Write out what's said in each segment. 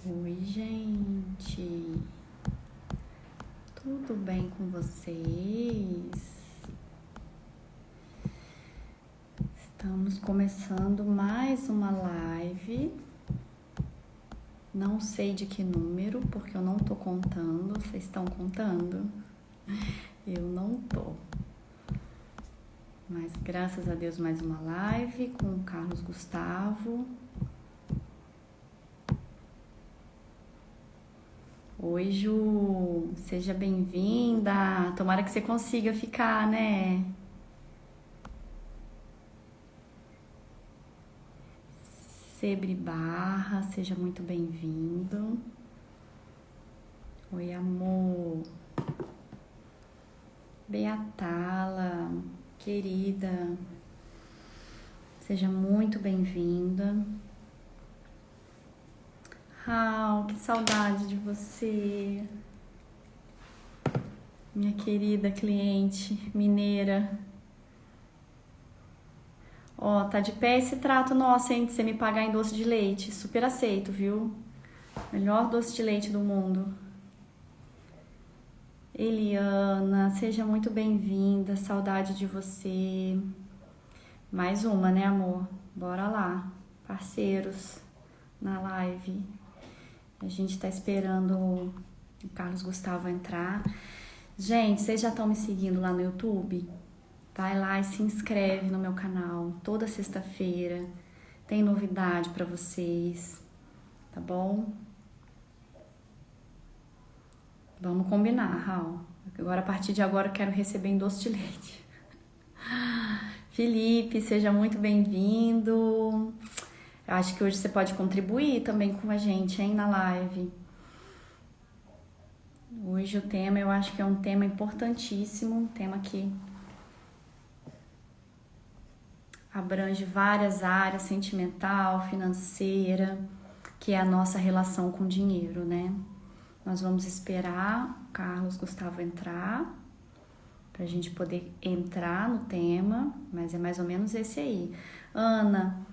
Oi, gente. Tudo bem com vocês? Estamos começando mais uma live. Não sei de que número, porque eu não tô contando. Vocês estão contando? Eu não tô. Mas graças a Deus, mais uma live com o Carlos Gustavo. Oi, Ju, seja bem-vinda. Tomara que você consiga ficar, né? Sebre Barra, seja muito bem-vindo. Oi, amor. Beatala, querida, seja muito bem-vinda. Raul, que saudade de você, minha querida cliente mineira. Ó, tá de pé esse trato nosso, hein, de você me pagar em doce de leite. Super aceito, viu? Melhor doce de leite do mundo. Eliana, seja muito bem-vinda, saudade de você. Mais uma, né, amor? Bora lá, parceiros na live. A gente tá esperando o Carlos Gustavo entrar. Gente, vocês já estão me seguindo lá no YouTube? Vai lá e se inscreve no meu canal. Toda sexta-feira tem novidade pra vocês, tá bom? Vamos combinar, Raul. Agora, a partir de agora, eu quero receber em doce de leite. Felipe, seja muito bem-vindo. Eu acho que hoje você pode contribuir também com a gente, hein, na live. Hoje o tema, eu acho que é um tema importantíssimo, um tema que abrange várias áreas, sentimental, financeira, que é a nossa relação com o dinheiro, né? Nós vamos esperar o Carlos Gustavo entrar, pra gente poder entrar no tema, mas é mais ou menos esse aí. Ana,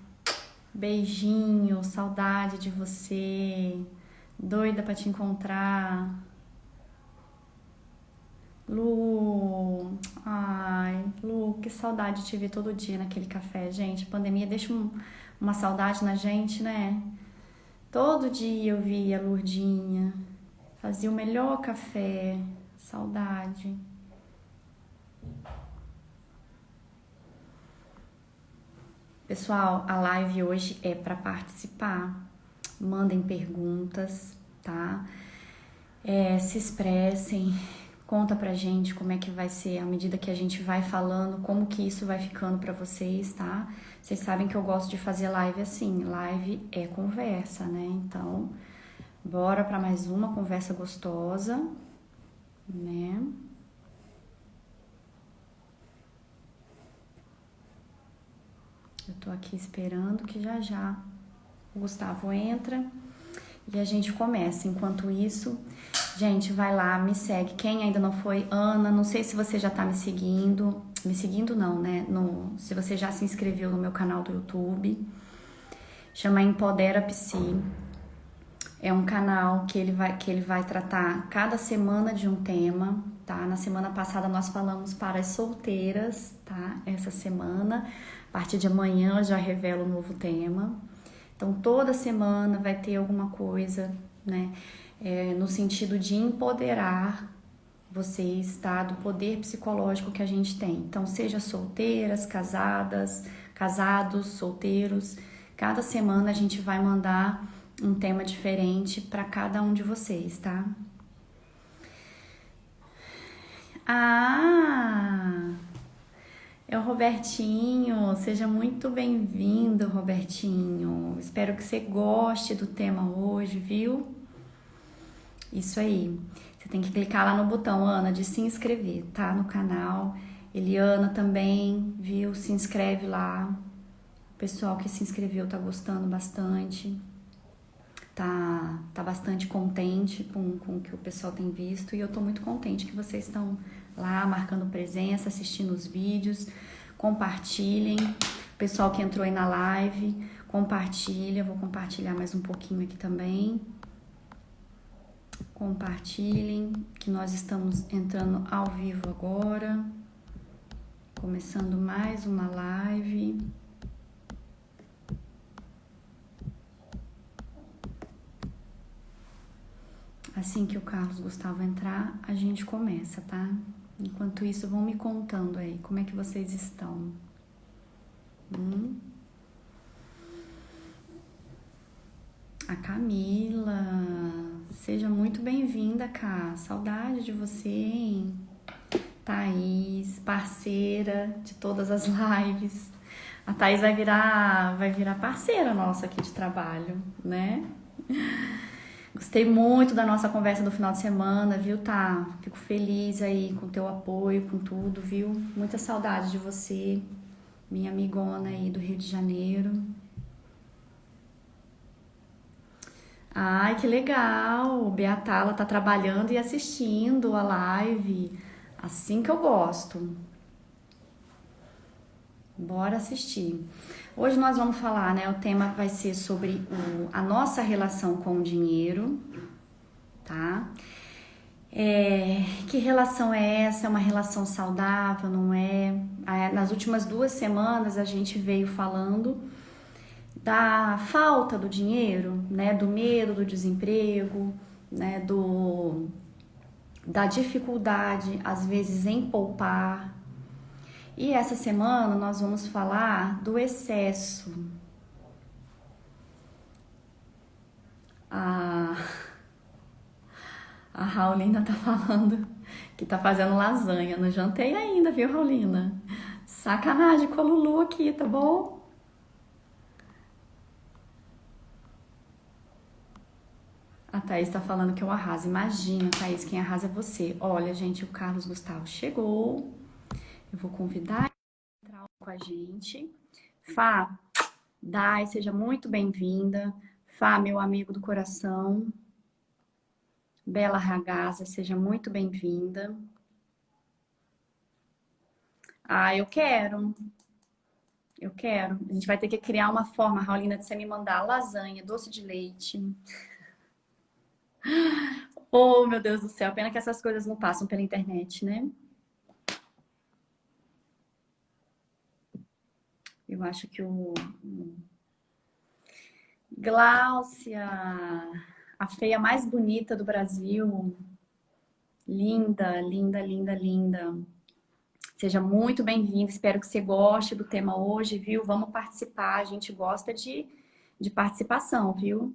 beijinho, saudade de você, doida pra te encontrar. Lu, ai, Lu, que saudade de te ver todo dia naquele café, gente. A pandemia deixa uma saudade na gente, né? Todo dia eu via a Lurdinha, fazia o melhor café, saudade. Pessoal, a live hoje é para participar. Mandem perguntas, tá? Se expressem, conta pra gente como é que vai ser à medida que a gente vai falando, como que isso vai ficando pra vocês, tá? Vocês sabem que eu gosto de fazer live assim, live é conversa, né? Então, bora pra mais uma conversa gostosa, né? Eu tô aqui esperando que já o Gustavo entra e a gente começa. Enquanto isso, gente, vai lá, me segue. Quem ainda não foi, Ana, não sei se você já tá me seguindo. Me seguindo não, né? Se você já se inscreveu no meu canal do YouTube. Chama Empodera Psi. É um canal que ele vai tratar cada semana de um tema, tá? Na semana passada nós falamos para as solteiras, tá? Essa semana, a partir de amanhã eu já revelo um novo tema. Então toda semana vai ter alguma coisa, né? No sentido de empoderar vocês, tá? Do poder psicológico que a gente tem. Então seja solteiras, casadas, casados, solteiros. Cada semana a gente vai mandar um tema diferente para cada um de vocês, tá? Ah, é o Robertinho. Seja muito bem-vindo, Robertinho. Espero que você goste do tema hoje, viu? Isso aí. Você tem que clicar lá no botão, Ana, de se inscrever, tá? No canal. Eliana também, viu? Se inscreve lá. O pessoal que se inscreveu tá gostando bastante. Tá bastante contente com o que o pessoal tem visto e eu tô muito contente que vocês estão lá marcando presença, assistindo os vídeos, compartilhem. O pessoal que entrou aí na live, compartilha, vou compartilhar mais um pouquinho aqui também, Compartilhem, que nós estamos entrando ao vivo agora. Começando mais uma live. Assim que o Carlos Gustavo entrar, a gente começa, tá? Enquanto isso, vão me contando aí como é que vocês estão. A Camila, seja muito bem-vinda, Cá. Saudade de você, hein? Thaís, parceira de todas as lives. A Thaís vai virar parceira nossa aqui de trabalho, né? Gostei muito da nossa conversa do final de semana, viu, Tá? Fico feliz aí com o teu apoio, com tudo, viu? Muita saudade de você, minha amigona aí do Rio de Janeiro. Ai, que legal! Beatala tá trabalhando e assistindo a live. Assim que eu gosto. Bora assistir. Hoje nós vamos falar, né? O tema vai ser sobre a nossa relação com o dinheiro, tá? Que relação é essa? É uma relação saudável, não é? Nas últimas 2 semanas a gente veio falando da falta do dinheiro, né? Do medo do desemprego, né? Da dificuldade, às vezes, em poupar. E essa semana nós vamos falar do excesso. A Raulina tá falando que tá fazendo lasanha. Não jantei ainda, viu, Raulina? Sacanagem com a Lulu aqui, tá bom? A Thaís tá falando que eu arraso. Imagina, Thaís, quem arrasa é você. Olha, gente, o Carlos Gustavo chegou. Eu vou convidar ele a entrar com a gente. Fá, Dai, seja muito bem-vinda. Fá, meu amigo do coração. Bela Ragazza, seja muito bem-vinda. Ah, eu quero. Eu quero. A gente vai ter que criar uma forma, Raulina, de você me mandar lasanha, doce de leite. Oh, meu Deus do céu. Pena que essas coisas não passam pela internet, né? Eu acho que Gláucia, a feia mais bonita do Brasil. Linda, linda, linda, linda. Seja muito bem-vindo. Espero que você goste do tema hoje, viu? Vamos participar. A gente gosta de participação, viu?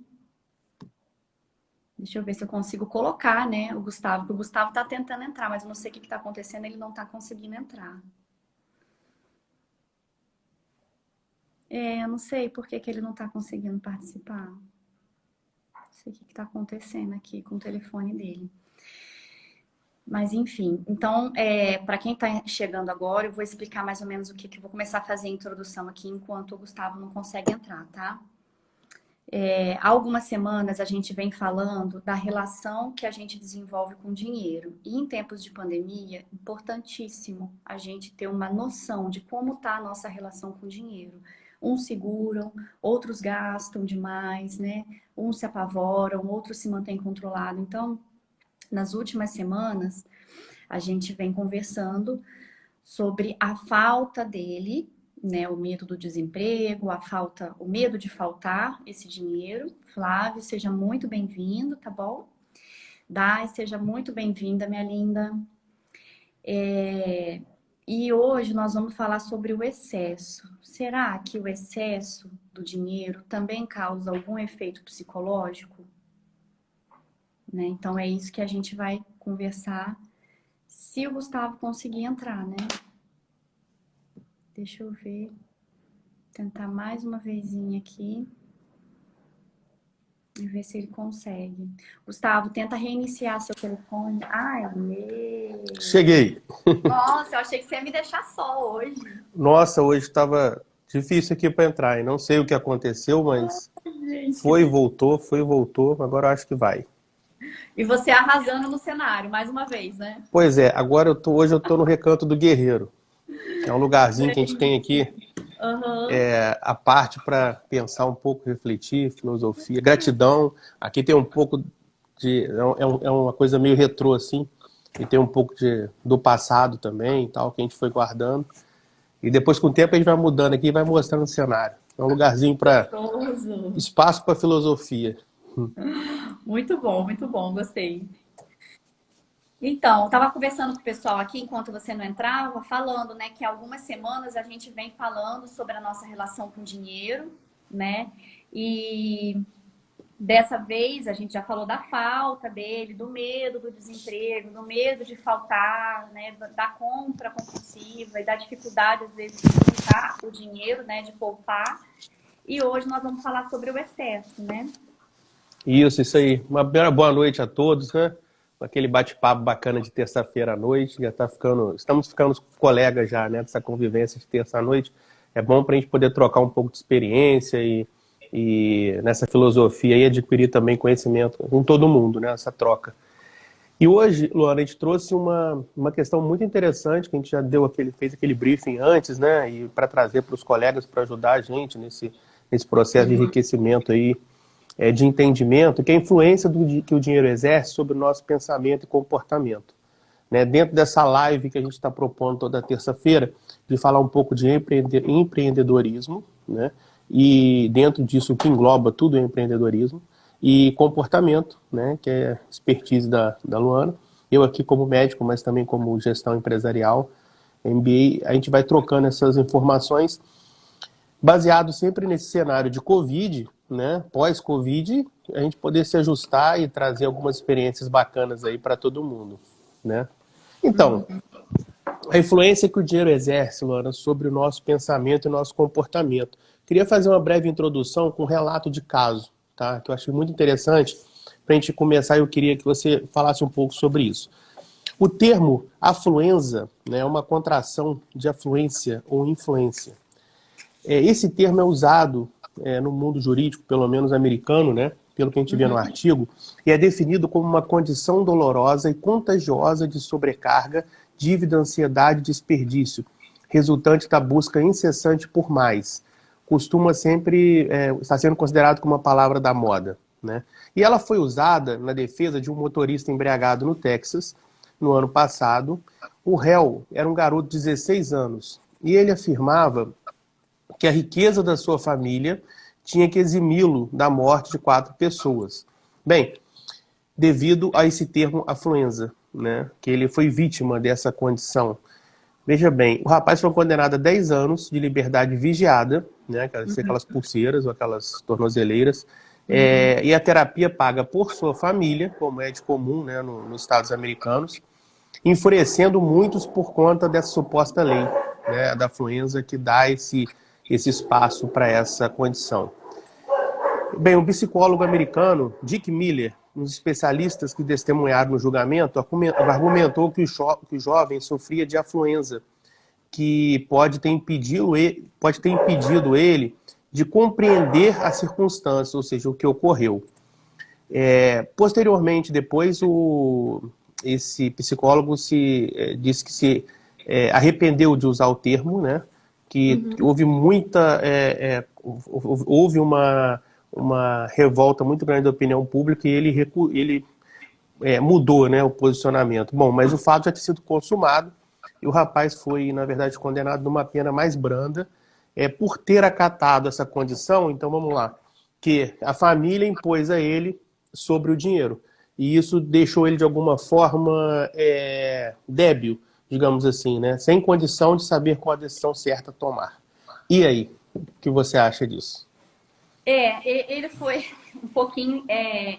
Deixa eu ver se eu consigo colocar, né, o Gustavo. Porque o Gustavo tá tentando entrar, mas eu não sei o que tá acontecendo. Ele não tá conseguindo entrar. Eu não sei por que ele não tá conseguindo participar. Não sei o que tá acontecendo aqui com o telefone dele. Mas enfim, então, para quem está chegando agora, eu vou explicar mais ou menos o que eu vou começar a fazer a introdução aqui enquanto o Gustavo não consegue entrar, tá? Há algumas semanas a gente vem falando da relação que a gente desenvolve com o dinheiro. E em tempos de pandemia, importantíssimo a gente ter uma noção de como está a nossa relação com o dinheiro. Uns seguram, outros gastam demais, né? Uns se apavoram, outros se mantêm controlados. Então, nas últimas semanas, a gente vem conversando sobre a falta dele, né? O medo do desemprego, o medo de faltar esse dinheiro. Flávio, seja muito bem-vindo, tá bom? Dai, seja muito bem-vinda, minha linda. E hoje nós vamos falar sobre o excesso. Será que o excesso do dinheiro também causa algum efeito psicológico? Né? Então é isso que a gente vai conversar, se o Gustavo conseguir entrar, né? Deixa eu ver, tentar mais uma vezinha aqui e ver se ele consegue. Gustavo, tenta reiniciar seu telefone. Ai, Cheguei. Nossa, eu achei que você ia me deixar só hoje. Nossa, hoje estava difícil aqui para entrar. E não sei o que aconteceu, mas Gente. foi e voltou, foi e voltou. Agora eu acho que vai. E você arrasando no cenário, mais uma vez, né? Pois é, agora hoje eu tô no Recanto do Guerreiro. É um lugarzinho que a gente tem aqui, a parte para pensar um pouco, refletir, filosofia, gratidão. Aqui tem um pouco É uma coisa meio retrô, assim, e tem um pouco do passado também, e tal, que a gente foi guardando. E depois, com o tempo, a gente vai mudando aqui e vai mostrando o cenário. É um lugarzinho para Gostoso. espaço para filosofia. Muito bom, gostei. Então, estava conversando com o pessoal aqui enquanto você não entrava, falando, né, que há algumas semanas a gente vem falando sobre a nossa relação com o dinheiro, né? E dessa vez a gente já falou da falta dele, do medo do desemprego, do medo de faltar, né, da compra compulsiva e da dificuldade às vezes de juntar o dinheiro, né, de poupar. E hoje nós vamos falar sobre o excesso, né? Isso aí. Uma boa noite a todos, né? Aquele bate-papo bacana de terça-feira à noite. Estamos ficando colegas já, né? Dessa convivência de terça à noite. É bom para a gente poder trocar um pouco de experiência e nessa filosofia e adquirir também conhecimento com todo mundo, né? Essa troca. E hoje, Luana, a gente trouxe uma questão muito interessante, que a gente já fez aquele briefing antes, né? E para trazer para os colegas, para ajudar a gente nesse processo de enriquecimento aí, de entendimento, que é a influência que o dinheiro exerce sobre o nosso pensamento e comportamento. Né? Dentro dessa live que a gente está propondo toda terça-feira, de falar um pouco de empreendedorismo, né? E dentro disso o que engloba tudo é empreendedorismo, e comportamento, né? Que é expertise da Luana. Eu aqui como médico, mas também como gestão empresarial, MBA, a gente vai trocando essas informações baseado sempre nesse cenário de Covid, né? Pós-Covid, a gente poder se ajustar e trazer algumas experiências bacanas aí para todo mundo, né? Então, a influência que o dinheiro exerce, Luana, sobre o nosso pensamento e o nosso comportamento. Queria fazer uma breve introdução com um relato de caso, tá? Que eu achei muito interessante. Para a gente começar, eu queria que você falasse um pouco sobre isso. O termo afluenza, né, é uma contração de afluência ou influência. Esse termo é usado no mundo jurídico, pelo menos americano, né, pelo que a gente vê no artigo, e é definido como uma condição dolorosa e contagiosa de sobrecarga, dívida, ansiedade e desperdício, resultante da busca incessante por mais. Costuma sempre estar sendo considerado como uma palavra da moda, né? E ela foi usada na defesa de um motorista embriagado no Texas, no ano passado. O réu era um garoto de 16 anos, e ele afirmava que a riqueza da sua família tinha que eximi-lo da morte de 4 pessoas. Bem, devido a esse termo afluenza, né, que ele foi vítima dessa condição. Veja bem, o rapaz foi condenado a 10 anos de liberdade vigiada, né, aquelas pulseiras ou aquelas tornozeleiras, e a terapia paga por sua família, como é de comum, né, nos Estados americanos, enfurecendo muitos por conta dessa suposta lei, né, da afluenza, que dá esse espaço para essa condição. Bem, o psicólogo americano Dick Miller, um dos especialistas que testemunharam no julgamento, argumentou que o jovem sofria de afluenza, que pode ter impedido ele de compreender as circunstâncias, ou seja, o que ocorreu. Posteriormente, depois, esse psicólogo disse que se arrependeu de usar o termo, né? Que houve uma revolta muito grande da opinião pública e ele mudou, né, o posicionamento. Bom, mas o fato já tinha sido consumado e o rapaz foi, na verdade, condenado numa pena mais branda por ter acatado essa condição. Então, vamos lá, que a família impôs a ele sobre o dinheiro. E isso deixou ele, de alguma forma, débil, digamos assim, né? Sem condição de saber qual a decisão certa a tomar. E aí, o que você acha disso? Ele foi um pouquinho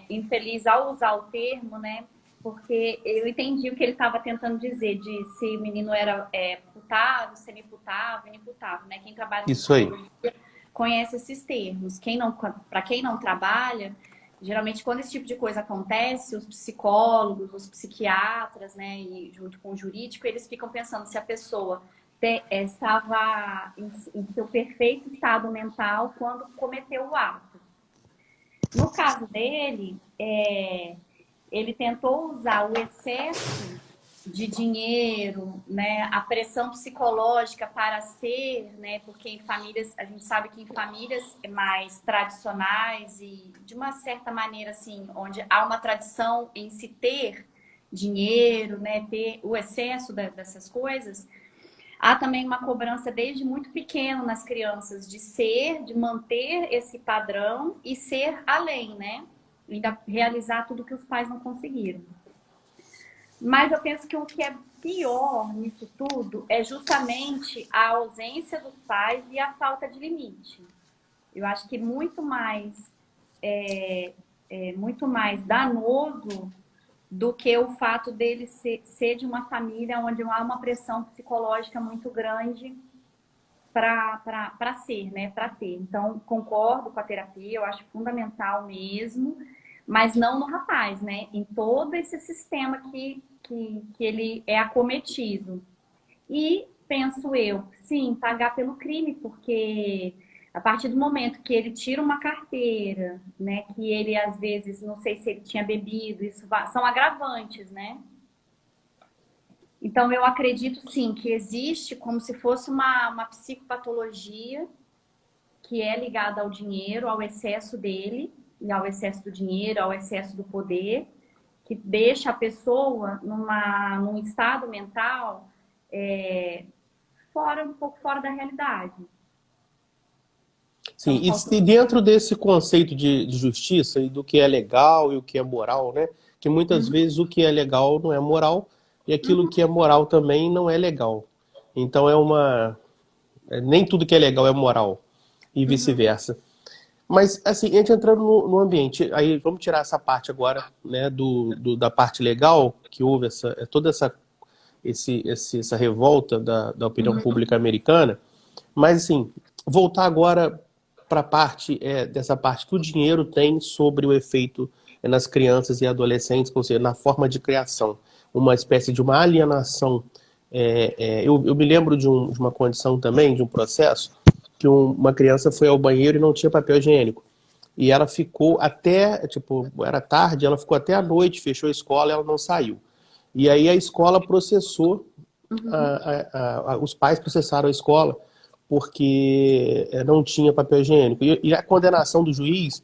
infeliz ao usar o termo, né? Porque eu entendi o que ele estava tentando dizer, de se o menino era putado, semi-putado, inimputável, né? Quem trabalha com Isso aí. psicologia conhece esses termos. Para quem não trabalha, geralmente quando esse tipo de coisa acontece, os psicólogos, os psiquiatras, né, e junto com o jurídico, eles ficam pensando se a pessoa estava em seu perfeito estado mental quando cometeu o ato. No caso dele, ele tentou usar o excesso de dinheiro, né? A pressão psicológica para ser, né? Porque em famílias, a gente sabe que em famílias mais tradicionais e de uma certa maneira assim, onde há uma tradição em se ter dinheiro, né? Ter o excesso dessas coisas. Há também uma cobrança desde muito pequeno nas crianças de ser, de manter esse padrão e ser além, né? Ainda realizar tudo que os pais não conseguiram. Mas eu penso que o que é pior nisso tudo é justamente a ausência dos pais e a falta de limite. Eu acho que muito mais danoso do que o fato dele ser de uma família onde há uma pressão psicológica muito grande para ser, né? Para ter. Então, concordo com a terapia, eu acho fundamental mesmo, mas não no rapaz, né? Em todo esse sistema que ele é acometido. E penso eu, sim, pagar pelo crime, porque a partir do momento que ele tira uma carteira, né? Que ele às vezes, não sei se ele tinha bebido, são agravantes, né? Então, eu acredito sim que existe como se fosse uma psicopatologia que é ligada ao dinheiro, ao excesso dele, e ao excesso do dinheiro, ao excesso do poder, que deixa a pessoa num estado mental um pouco fora da realidade. Sim, Então, e se dentro desse conceito de justiça e do que é legal e o que é moral, né? Que muitas vezes o que é legal não é moral e aquilo que é moral também não é legal. Então nem tudo que é legal é moral e vice-versa. Mas, assim, a gente entrando no ambiente, aí vamos tirar essa parte agora, né, da parte legal, que houve toda essa revolta da opinião pública americana, mas, assim, voltar agora para a parte, dessa parte que o dinheiro tem sobre o efeito nas crianças e adolescentes, ou seja, na forma de criação, uma espécie de uma alienação. Eu me lembro de uma condição também, de um processo, que uma criança foi ao banheiro e não tinha papel higiênico. E ela ficou até, tipo, era tarde, ela ficou até a noite, fechou a escola e ela não saiu. E aí a escola processou, os pais processaram a escola porque não tinha papel higiênico. E a condenação do juiz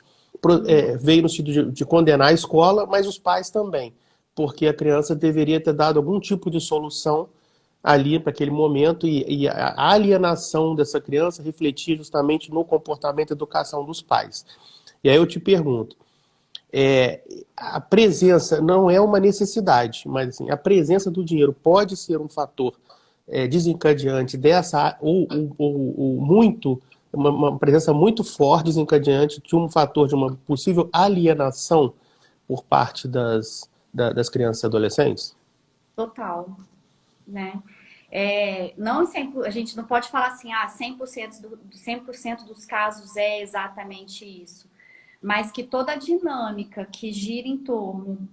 veio no sentido de condenar a escola, mas os pais também, porque a criança deveria ter dado algum tipo de solução ali para aquele momento e a alienação dessa criança refletia justamente no comportamento e educação dos pais. E aí eu te pergunto, a presença não é uma necessidade, mas assim, a presença do dinheiro pode ser um fator desencadeante dessa, ou muito, uma presença muito forte desencadeante de um fator de uma possível alienação por parte das crianças e adolescentes? total, né? Não 100%, a gente não pode falar assim, 100% dos casos é exatamente isso. Mas que toda a dinâmica que gira em torno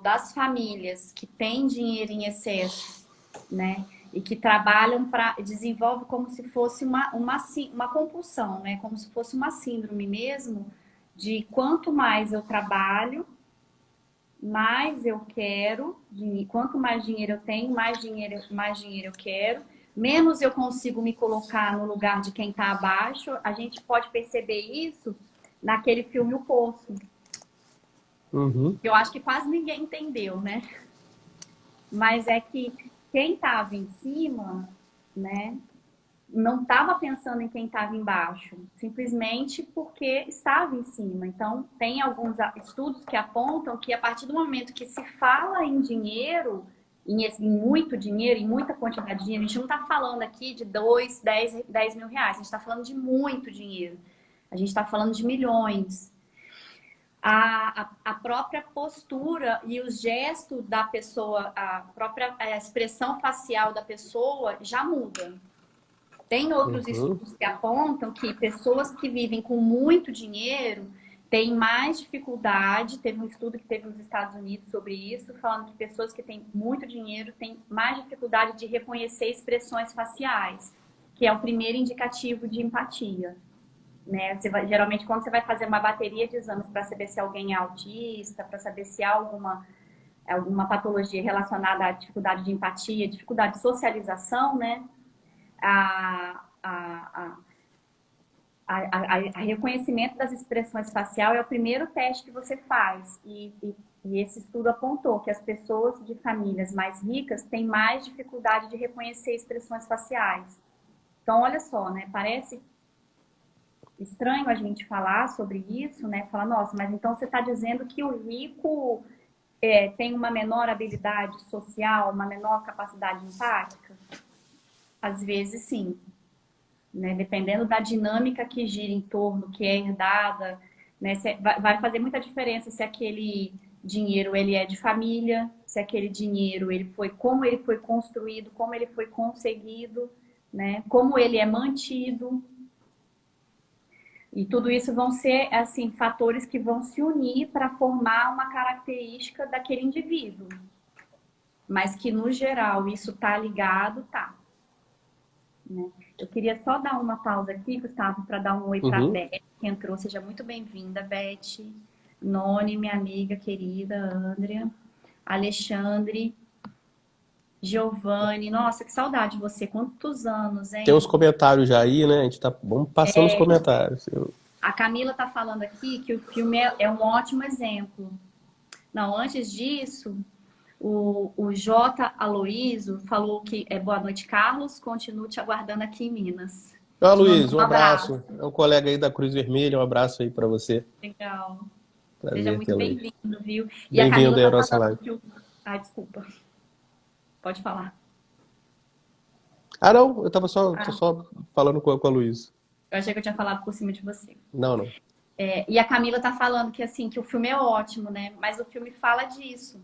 das famílias que têm dinheiro em excesso, né? E que trabalham desenvolve como se fosse uma compulsão, né? Como se fosse uma síndrome mesmo, de quanto mais eu trabalho, mais eu quero, quanto mais dinheiro eu tenho, mais dinheiro eu quero, menos eu consigo me colocar no lugar de quem está abaixo. A gente pode perceber isso naquele filme O Poço. Uhum. Eu acho que quase ninguém entendeu, né? Mas é que quem estava em cima, né, não estava pensando em quem estava embaixo, simplesmente porque estava em cima. Então, tem alguns estudos que apontam que a partir do momento que se fala em dinheiro, em muito dinheiro, em muita quantidade de dinheiro, a gente não está falando aqui de 10 mil reais, a gente está falando de muito dinheiro. A gente está falando de milhões. A própria postura e o gesto da pessoa, a própria expressão facial da pessoa já muda. Tem outros estudos que apontam que pessoas que vivem com muito dinheiro têm mais dificuldade. Teve um estudo que teve nos Estados Unidos sobre isso, falando que pessoas que têm muito dinheiro têm mais dificuldade de reconhecer expressões faciais, que é o primeiro indicativo de empatia. Né? Geralmente, quando você vai fazer uma bateria de exames para saber se alguém é autista, para saber se há alguma patologia relacionada à dificuldade de empatia, dificuldade de socialização, né? A reconhecimento das expressões faciais é o primeiro teste que você faz. E esse estudo apontou que as pessoas de famílias mais ricas têm mais dificuldade de reconhecer expressões faciais. Então, olha só, né? Parece estranho a gente falar sobre isso, né? Falar, nossa, mas então você está dizendo que o rico tem uma menor habilidade social, uma menor capacidade empática? Às vezes, sim. Né? Dependendo da dinâmica que gira em torno, que é herdada, né? Vai fazer muita diferença se aquele dinheiro ele é de família, se aquele dinheiro como ele foi construído, como ele foi conseguido, né? Como ele é mantido. E tudo isso vão ser assim fatores que vão se unir para formar uma característica daquele indivíduo. Mas que no geral isso tá ligado, tá. Né? Eu queria só dar uma pausa aqui, Gustavo, para dar um oi para a Beth, que entrou. Seja muito bem-vinda, Beth. Noni, minha amiga querida, Andrea. Alexandre. Giovanni. Nossa, que saudade de você. Quantos anos, hein? Tem uns comentários já aí, né? Vamos passando os comentários. A Camila tá falando aqui que o filme é um ótimo exemplo. Não, antes disso... O J. Aloísio falou que boa noite, Carlos. Continuo te aguardando aqui em Minas. Luiz, um abraço. É um colega aí da Cruz Vermelha. Um abraço aí para você. Legal. Prazer. Seja muito bem-vindo, viu? E a Camila aí à nossa live. Desculpa. Pode falar. Não. Eu tava só falando com a Luiz. Eu achei que eu tinha falado por cima de você. Não. E a Camila tá falando que, assim, que o filme é ótimo, né? Mas o filme fala disso.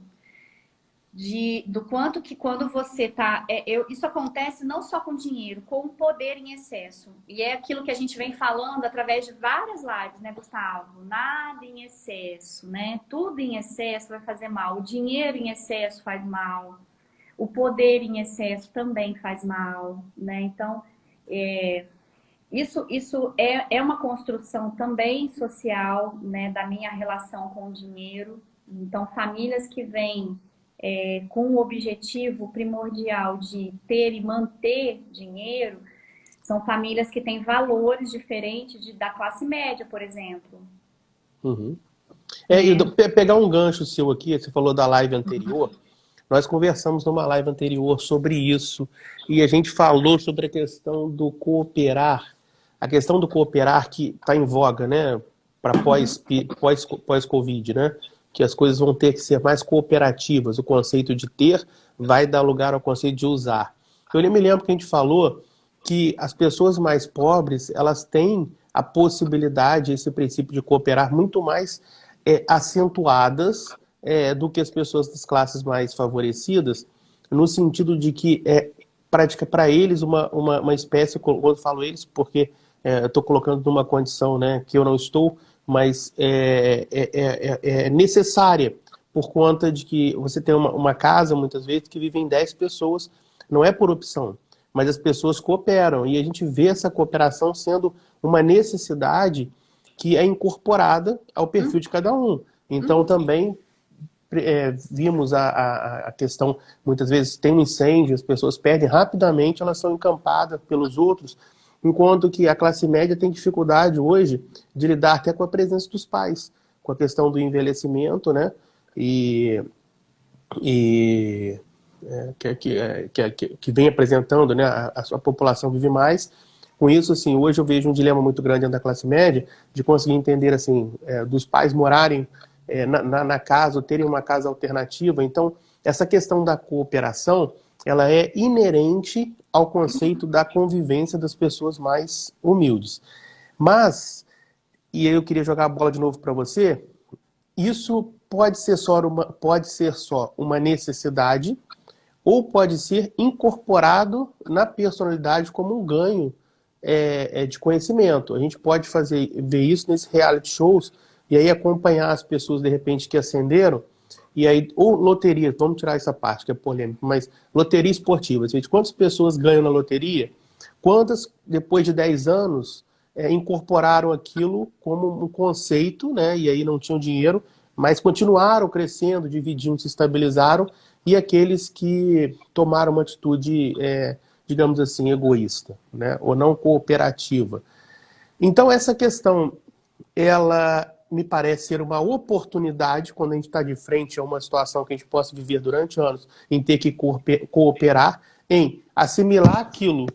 Do quanto que quando você tá... isso acontece não só com dinheiro, com o poder em excesso. E é aquilo que a gente vem falando através de várias lives, né, Gustavo? Nada em excesso, né? Tudo em excesso vai fazer mal. O dinheiro em excesso faz mal. O poder em excesso também faz mal, né? Então, isso é uma construção também social, né, da minha relação com o dinheiro. Então, famílias que vêm com o objetivo primordial de ter e manter dinheiro, são famílias que têm valores diferentes da classe média, por exemplo. E pegar um gancho seu aqui, você falou da live anterior, nós conversamos numa live anterior sobre isso, e a gente falou sobre a questão do cooperar, que está em voga, né, para pós-Covid, né? Que as coisas vão ter que ser mais cooperativas. O conceito de ter vai dar lugar ao conceito de usar. Eu me lembro que a gente falou que as pessoas mais pobres, elas têm a possibilidade, esse princípio de cooperar muito mais acentuadas do que as pessoas das classes mais favorecidas, no sentido de que para eles uma espécie, quando eu falo eles, porque eu estou colocando numa condição, né, que eu não estou, mas é necessária, por conta de que você tem uma casa, muitas vezes, que vivem 10 pessoas, não é por opção, mas as pessoas cooperam, e a gente vê essa cooperação sendo uma necessidade que é incorporada ao perfil de cada um. Então, também vimos a questão, muitas vezes tem um incêndio, as pessoas perdem rapidamente, elas são encampadas pelos outros, enquanto que a classe média tem dificuldade hoje de lidar até com a presença dos pais, com a questão do envelhecimento, né? Que vem apresentando, né? A população vive mais. Com isso, assim, hoje eu vejo um dilema muito grande dentro da classe média de conseguir entender, assim, dos pais morarem na casa, ou terem uma casa alternativa. Então, essa questão da cooperação, ela é inerente ao conceito da convivência das pessoas mais humildes. Mas, e aí eu queria jogar a bola de novo para você, isso pode ser só uma necessidade, ou pode ser incorporado na personalidade como um ganho de conhecimento. A gente pode ver isso nesses reality shows, e aí acompanhar as pessoas, de repente, que ascenderam, e aí, ou loteria, vamos tirar essa parte que é polêmica, mas loteria esportiva. Quantas pessoas ganham na loteria? Quantas, depois de 10 anos, incorporaram aquilo como um conceito, né? E aí não tinham dinheiro, mas continuaram crescendo, dividindo, se estabilizaram, e aqueles que tomaram uma atitude, digamos assim, egoísta, né? Ou não cooperativa. Então, essa questão, ela me parece ser uma oportunidade quando a gente está de frente a uma situação que a gente possa viver durante anos, em ter que cooperar, em assimilar aquilo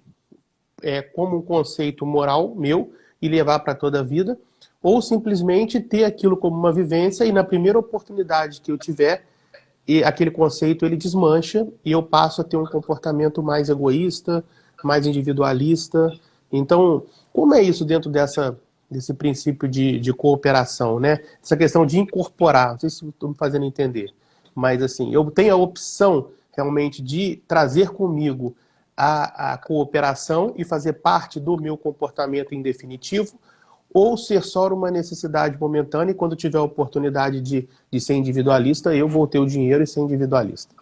como um conceito moral meu e levar para toda a vida, ou simplesmente ter aquilo como uma vivência e na primeira oportunidade que eu tiver, e aquele conceito ele desmancha e eu passo a ter um comportamento mais egoísta, mais individualista. Então, como é isso dentro desse princípio de cooperação, né? Essa questão de incorporar, não sei se estou me fazendo entender, mas assim, eu tenho a opção realmente de trazer comigo a cooperação e fazer parte do meu comportamento em definitivo, ou ser só uma necessidade momentânea e quando tiver a oportunidade de ser individualista, eu vou ter o dinheiro e ser individualista.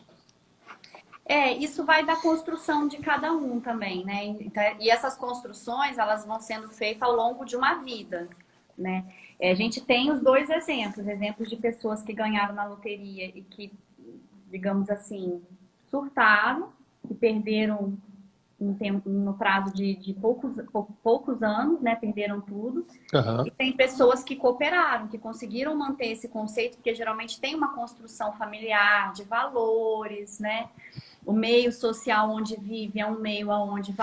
Isso vai da construção de cada um também, né? E essas construções, elas vão sendo feitas ao longo de uma vida, né? A gente tem os dois exemplos de pessoas que ganharam na loteria e que, digamos assim, surtaram e perderam no prazo de poucos anos, né? Perderam tudo. Uhum. E tem pessoas que cooperaram, que conseguiram manter esse conceito, porque geralmente tem uma construção familiar de valores, né? O meio social onde vive é um meio onde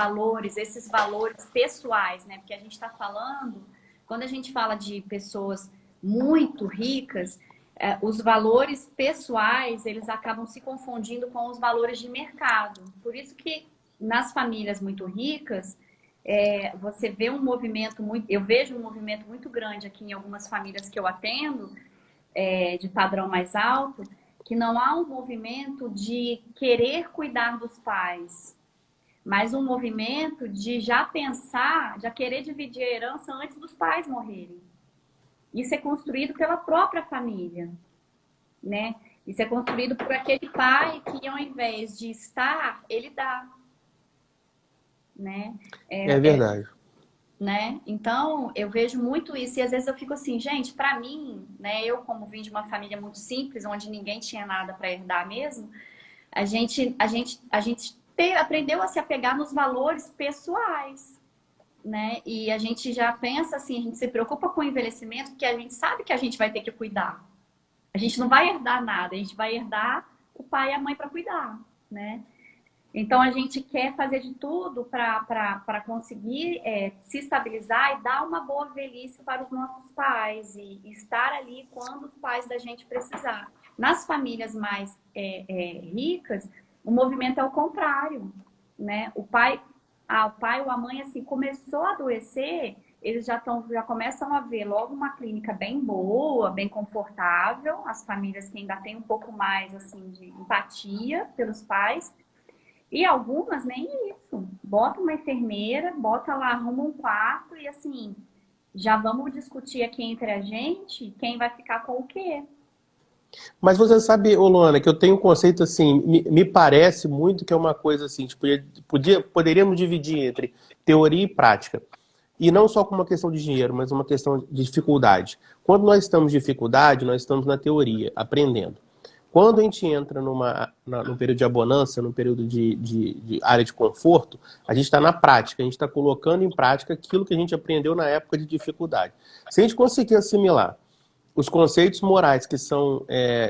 esses valores pessoais, né? Porque a gente está falando, quando a gente fala de pessoas muito ricas, os valores pessoais, eles acabam se confundindo com os valores de mercado. Por isso que nas famílias muito ricas, você vê um movimento eu vejo um movimento muito grande aqui em algumas famílias que eu atendo, de padrão mais alto, que não há um movimento de querer cuidar dos pais, mas um movimento de já pensar, já querer dividir a herança antes dos pais morrerem. Isso é construído pela própria família, né? Isso é construído por aquele pai que, ao invés de estar, ele dá. Né? É verdade. Né? Então, eu vejo muito isso. E às vezes eu fico assim, gente, para mim, né, eu como vim de uma família muito simples, onde ninguém tinha nada para herdar mesmo, a gente aprendeu a se apegar nos valores pessoais, né? E a gente já pensa assim, a gente se preocupa com o envelhecimento, porque a gente sabe que a gente vai ter que cuidar. A gente não vai herdar nada, a gente vai herdar o pai e a mãe para cuidar, né? Então, a gente quer fazer de tudo para conseguir se estabilizar e dar uma boa velhice para os nossos pais e estar ali quando os pais da gente precisar. Nas famílias mais ricas, o movimento é o contrário, né? O pai ou a mãe, assim, começou a adoecer, eles já começam a ver logo uma clínica bem boa, bem confortável, as famílias que ainda têm um pouco mais, assim, de empatia pelos pais. E algumas nem isso. Bota uma enfermeira, bota lá, arruma um quarto e assim, já vamos discutir aqui entre a gente quem vai ficar com o quê. Mas você sabe, ô Luana, que eu tenho um conceito assim, me parece muito que é uma coisa assim, tipo, poderíamos dividir entre teoria e prática. E não só com uma questão de dinheiro, mas uma questão de dificuldade. Quando nós estamos em dificuldade, nós estamos na teoria, aprendendo. Quando a gente entra num período de abonância, num período de área de conforto, a gente está na prática, a gente está colocando em prática aquilo que a gente aprendeu na época de dificuldade. Se a gente conseguir assimilar os conceitos morais que são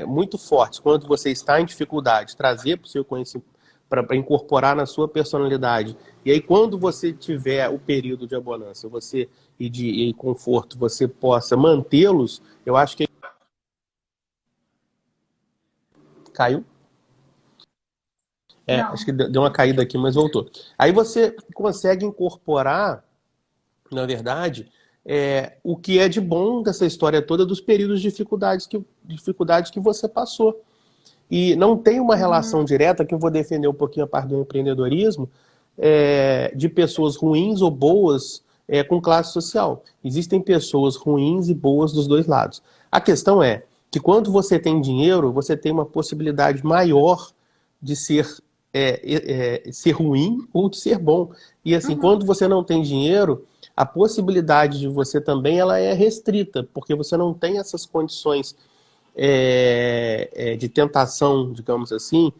muito fortes quando você está em dificuldade, trazer para o seu conhecimento, para incorporar na sua personalidade, e aí quando você tiver o período de abonância e de conforto, você possa mantê-los, eu acho que caiu? Acho que deu uma caída aqui, mas voltou. Aí você consegue incorporar, na verdade, o que é de bom dessa história toda dos períodos de dificuldades que você passou. E não tem uma relação direta, que eu vou defender um pouquinho a parte do empreendedorismo, de pessoas ruins ou boas com classe social. Existem pessoas ruins e boas dos dois lados. A questão é que quando você tem dinheiro, você tem uma possibilidade maior de ser ruim ou de ser bom. E assim, quando você não tem dinheiro, a possibilidade de você também ela é restrita, porque você não tem essas condições de tentação, digamos assim,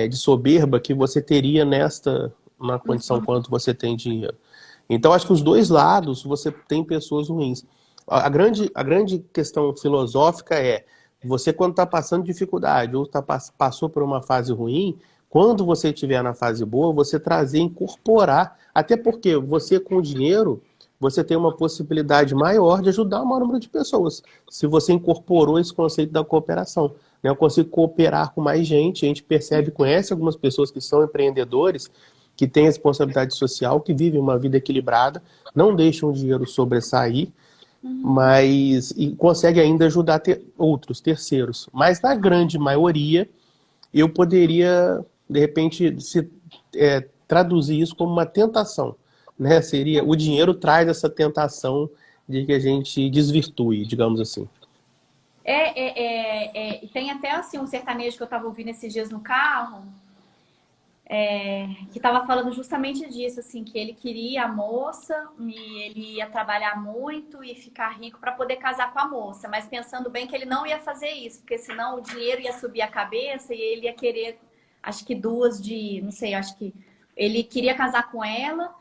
de soberba que você teria na condição quando você tem dinheiro. Então, acho que os dois lados você tem pessoas ruins. A grande questão filosófica é, você quando está passando dificuldade ou passou por uma fase ruim, quando você estiver na fase boa, você trazer, incorporar, até porque você com o dinheiro, você tem uma possibilidade maior de ajudar o maior número de pessoas, se você incorporou esse conceito da cooperação. Né? Eu consigo cooperar com mais gente, a gente percebe, conhece algumas pessoas que são empreendedores, que têm responsabilidade social, que vivem uma vida equilibrada, não deixam o dinheiro sobressair, mas e consegue ainda ajudar outros, terceiros. Mas na grande maioria, eu poderia, de repente, traduzir isso como uma tentação. Né? Seria, o dinheiro traz essa tentação de que a gente desvirtue, digamos assim. E tem até assim um sertanejo que eu tava ouvindo esses dias no carro, que estava falando justamente disso, assim, que ele queria a moça e ele ia trabalhar muito e ficar rico para poder casar com a moça, mas pensando bem que ele não ia fazer isso, porque senão o dinheiro ia subir a cabeça e ele ia querer, acho que não sei, acho que ele queria casar com ela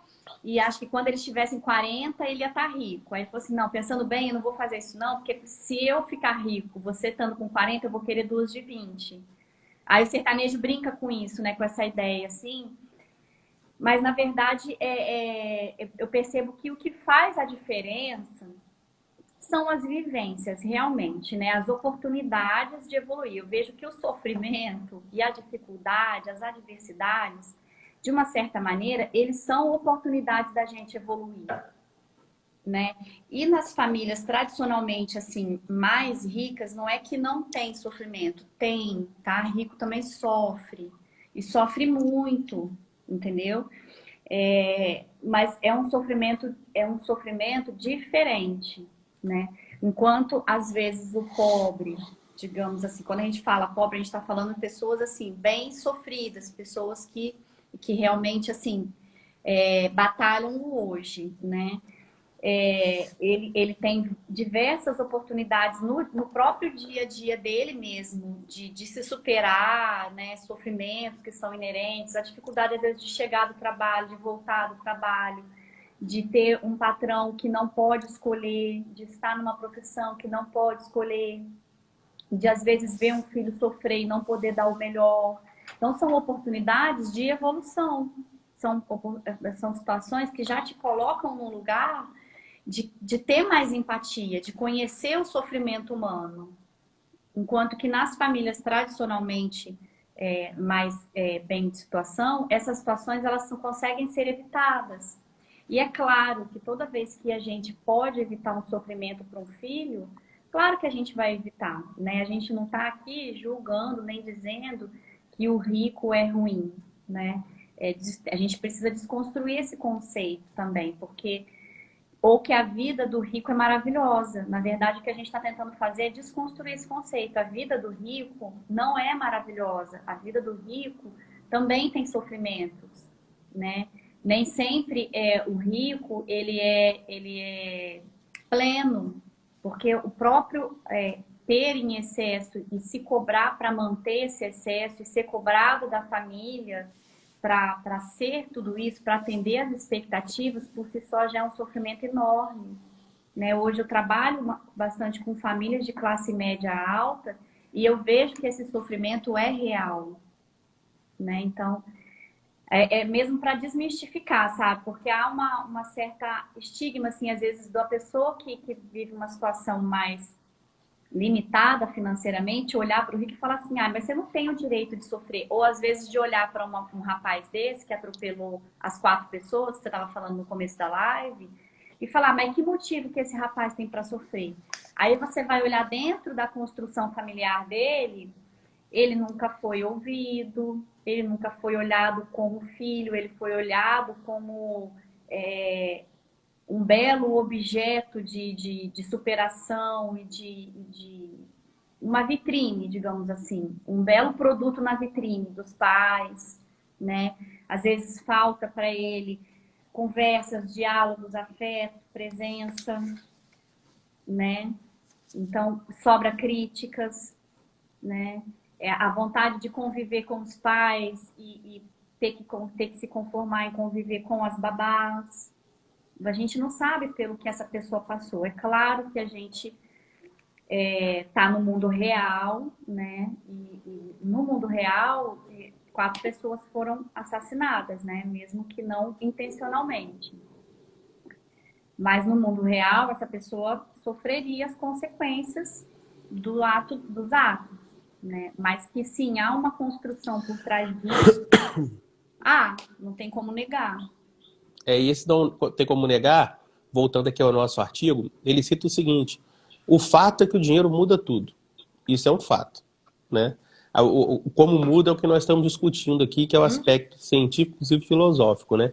e acho que quando eles tivessem 40 ele ia estar rico. Aí ele falou assim, não, pensando bem, eu não vou fazer isso não, porque se eu ficar rico, você estando com 40, eu vou querer duas de 20. Aí o sertanejo brinca com isso, né? Com essa ideia, assim. Mas, na verdade, eu percebo que o que faz a diferença são as vivências, realmente, né? As oportunidades de evoluir. Eu vejo que o sofrimento e a dificuldade, as adversidades, de uma certa maneira, eles são oportunidades da gente evoluir. Né? E nas famílias tradicionalmente assim mais ricas, não é que não tem sofrimento, tem, tá? Rico também sofre e sofre muito, entendeu? Mas é um sofrimento diferente, né? Enquanto às vezes o pobre, digamos assim, quando a gente fala pobre, a gente está falando de pessoas assim bem sofridas, pessoas que realmente assim batalham hoje, né? Ele tem diversas oportunidades no próprio dia a dia dele mesmo, de se superar, né, sofrimentos que são inerentes, a dificuldade às vezes de chegar do trabalho, de voltar do trabalho, de ter um patrão que não pode escolher, de estar numa profissão que não pode escolher, de às vezes ver um filho sofrer e não poder dar o melhor. Então são oportunidades de evolução, são situações que já te colocam num lugar de ter mais empatia, de conhecer o sofrimento humano. Enquanto que nas famílias tradicionalmente mais bem de situação, essas situações elas não conseguem ser evitadas. E é claro que toda vez que a gente pode evitar um sofrimento para um filho, claro que a gente vai evitar, né? A gente não está aqui julgando nem dizendo que o rico é ruim, né? A gente precisa desconstruir esse conceito também, porque ou que a vida do rico é maravilhosa. Na verdade, o que a gente está tentando fazer é desconstruir esse conceito. A vida do rico não é maravilhosa. A vida do rico também tem sofrimentos, né? Nem sempre o rico ele é pleno, porque o próprio ter em excesso e se cobrar para manter esse excesso e ser cobrado da família para ser tudo isso, para atender as expectativas, por si só já é um sofrimento enorme. Né? Hoje eu trabalho bastante com famílias de classe média alta e eu vejo que esse sofrimento é real. Né? Então, mesmo para desmistificar, sabe? Porque há uma certa estigma, assim, às vezes, da pessoa que vive uma situação mais limitada financeiramente, olhar para o rico e falar assim, mas você não tem o direito de sofrer. Ou às vezes de olhar para um rapaz desse que atropelou as 4 pessoas, que você estava falando no começo da live, e falar, mas que motivo que esse rapaz tem para sofrer? Aí você vai olhar dentro da construção familiar dele, ele nunca foi ouvido, ele nunca foi olhado como filho, ele foi olhado como um belo objeto de superação e de uma vitrine, digamos assim, um belo produto na vitrine dos pais, né? Às vezes falta para ele conversas, diálogos, afeto, presença, né? Então sobra críticas, né? A vontade de conviver com os pais e ter que se conformar em conviver com as babás. A gente não sabe pelo que essa pessoa passou. É claro que a gente tá no mundo real, né? E no mundo real, 4 pessoas foram assassinadas, né? Mesmo que não intencionalmente. Mas no mundo real, essa pessoa sofreria as consequências dos atos, né? Mas que sim, há uma construção por trás disso. Não tem como negar. E esse não tem como negar, voltando aqui ao nosso artigo, ele cita o seguinte: o fato é que o dinheiro muda tudo. Isso é um fato, né? Como muda é o que nós estamos discutindo aqui, que é o aspecto científico e filosófico, né?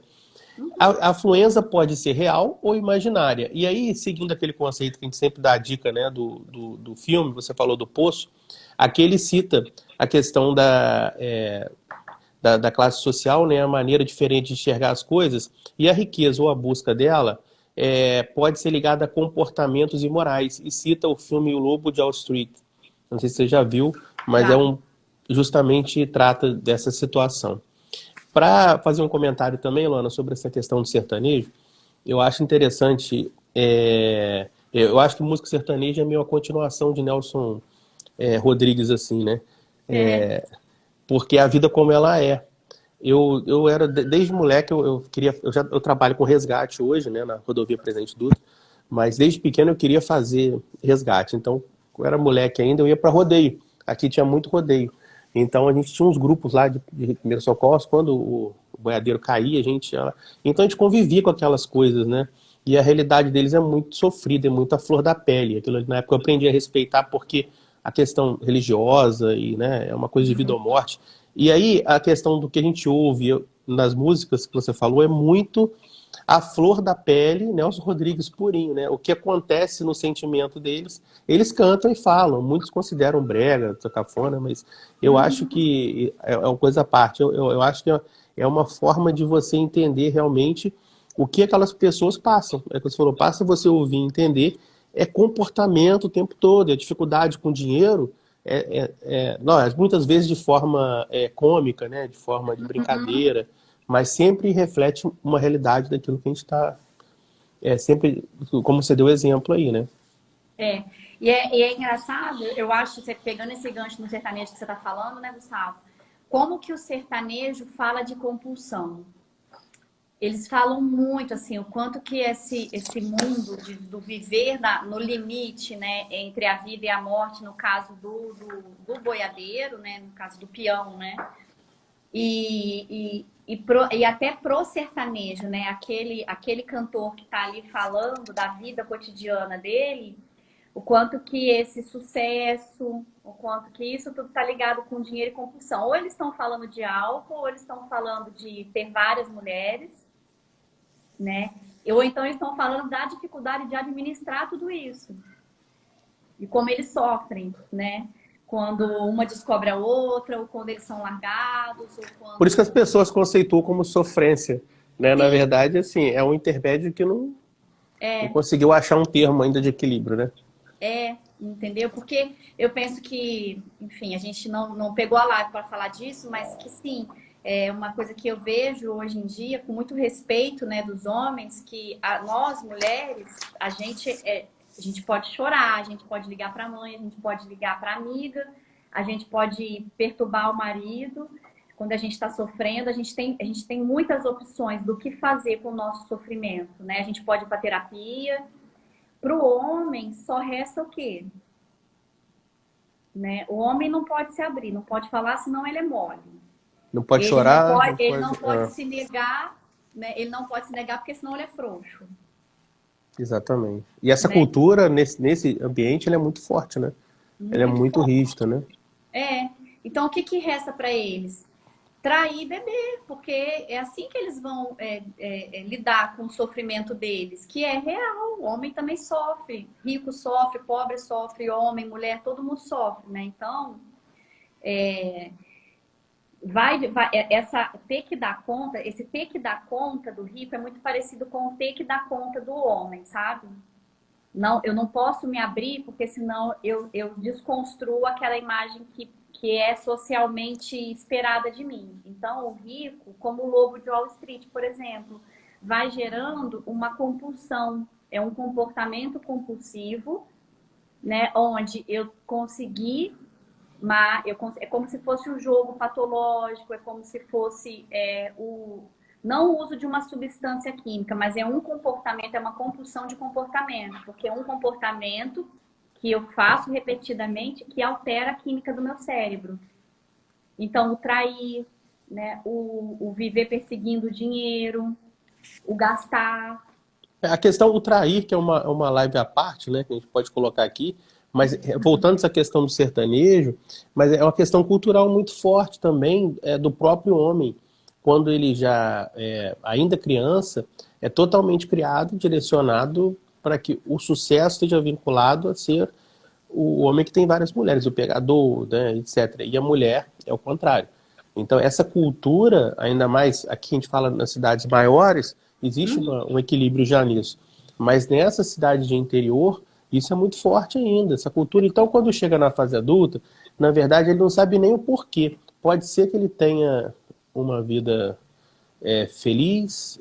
A afluência pode ser real ou imaginária. E aí, seguindo aquele conceito que a gente sempre dá a dica, né, do filme, você falou do Poço, aqui ele cita a questão da classe social, né, a maneira diferente de enxergar as coisas, e a riqueza ou a busca dela pode ser ligada a comportamentos imorais. E cita o filme O Lobo de Wall Street. Não sei se você já viu, mas Já. justamente trata dessa situação. Para fazer um comentário também, Luana, sobre essa questão do sertanejo, eu acho interessante. Eu acho que música sertaneja é meio a continuação de Nelson Rodrigues, assim, né? É. Porque a vida como ela é. Eu era, desde moleque, eu queria. Eu trabalho com resgate hoje, né, na rodovia Presidente Dutra, mas desde pequeno eu queria fazer resgate. Então, eu era moleque ainda, eu ia para rodeio. Aqui tinha muito rodeio. Então, a gente tinha uns grupos lá de primeiros socorros, quando o boiadeiro caía, então a gente convivia com aquelas coisas, né? E a realidade deles é muito sofrida, é muito à flor da pele. Aquilo, na época eu aprendi a respeitar porque a questão religiosa e, né, é uma coisa de vida ou morte. E aí a questão do que a gente ouve nas músicas que você falou é muito a flor da pele, Nelson Rodrigues purinho, né? O que acontece no sentimento deles, eles cantam e falam. Muitos consideram brega, cafona, mas eu acho que é uma coisa à parte. Eu acho que é uma forma de você entender realmente o que aquelas pessoas passam. É o que você falou, passa você ouvir e entender, é comportamento o tempo todo, é dificuldade com dinheiro, muitas vezes de forma cômica, né? De forma de brincadeira, mas sempre reflete uma realidade daquilo que a gente está, sempre, como você deu exemplo aí, né? É. E é engraçado, eu acho, você pegando esse gancho no sertanejo que você está falando, né, Gustavo? Como que o sertanejo fala de compulsão? Eles falam muito, assim, o quanto que esse mundo do viver no limite, né, entre a vida e a morte, no caso do boiadeiro, né, no caso do peão, né, e até pro sertanejo, né, aquele cantor que tá ali falando da vida cotidiana dele, o quanto que esse sucesso, o quanto que isso tudo tá ligado com dinheiro e compulsão. Ou eles estão falando de álcool, ou eles estão falando de ter várias mulheres, né? Ou então eles estão falando da dificuldade de administrar tudo isso. E como eles sofrem, né? Quando uma descobre a outra, ou quando eles são largados, ou Por isso que as quando... pessoas conceituam como sofrência, né? Na Sim, verdade, assim, é um intermédio que não é, conseguiu achar um termo ainda de equilíbrio, né? entendeu? Porque eu penso que, enfim, a gente não pegou a live para falar disso, mas que sim, é uma coisa que eu vejo hoje em dia, com muito respeito, né, dos homens, que nós, mulheres, a gente pode chorar, a gente pode ligar para a mãe, a gente pode ligar para a amiga, a gente pode perturbar o marido. Quando a gente está sofrendo, a gente tem muitas opções do que fazer com o nosso sofrimento, né? A gente pode ir para terapia. Para o homem, só resta o quê? Né? O homem não pode se abrir, não pode falar, senão ele é mole. Não pode chorar, não Ele pode. não pode se negar, né? Ele não pode se negar porque senão ele é frouxo, Exatamente. E essa né? cultura, nesse ambiente, ela é muito forte, né? Ela é Muito muito forte. rígida, né? Então, o que que resta para eles? Trair e beber, porque é assim que eles vão lidar com o sofrimento deles, que é real. O homem também sofre, rico sofre, pobre sofre, homem, mulher, todo mundo sofre, né? Então, ter que dar conta, esse ter que dar conta do rico é muito parecido com o ter que dar conta do homem, sabe? Não, eu não posso me abrir, porque senão eu desconstruo aquela imagem que é socialmente esperada de mim. Então, o rico, como o lobo de Wall Street, por exemplo, vai gerando uma compulsão. É um comportamento compulsivo, né? Onde eu consegui, é como se fosse um jogo patológico, é como se fosse não o uso de uma substância química, mas é um comportamento, é uma compulsão de comportamento, porque é um comportamento que eu faço repetidamente que altera a química do meu cérebro. Então, o trair, né? O viver perseguindo o dinheiro, o gastar. A questão do trair, que é uma live à parte, né, que a gente pode colocar aqui, mas voltando a essa questão do sertanejo, mas é uma questão cultural muito forte também do próprio homem. Quando ele já ainda criança, é totalmente criado, direcionado para que o sucesso esteja vinculado a ser o homem que tem várias mulheres, o pegador, né, etc. E a mulher é o contrário. Então, essa cultura, ainda mais aqui a gente fala nas cidades maiores, existe um equilíbrio já nisso. Mas nessa cidade de interior, isso é muito forte ainda, essa cultura. Então, quando chega na fase adulta, na verdade, ele não sabe nem o porquê. Pode ser que ele tenha uma vida feliz,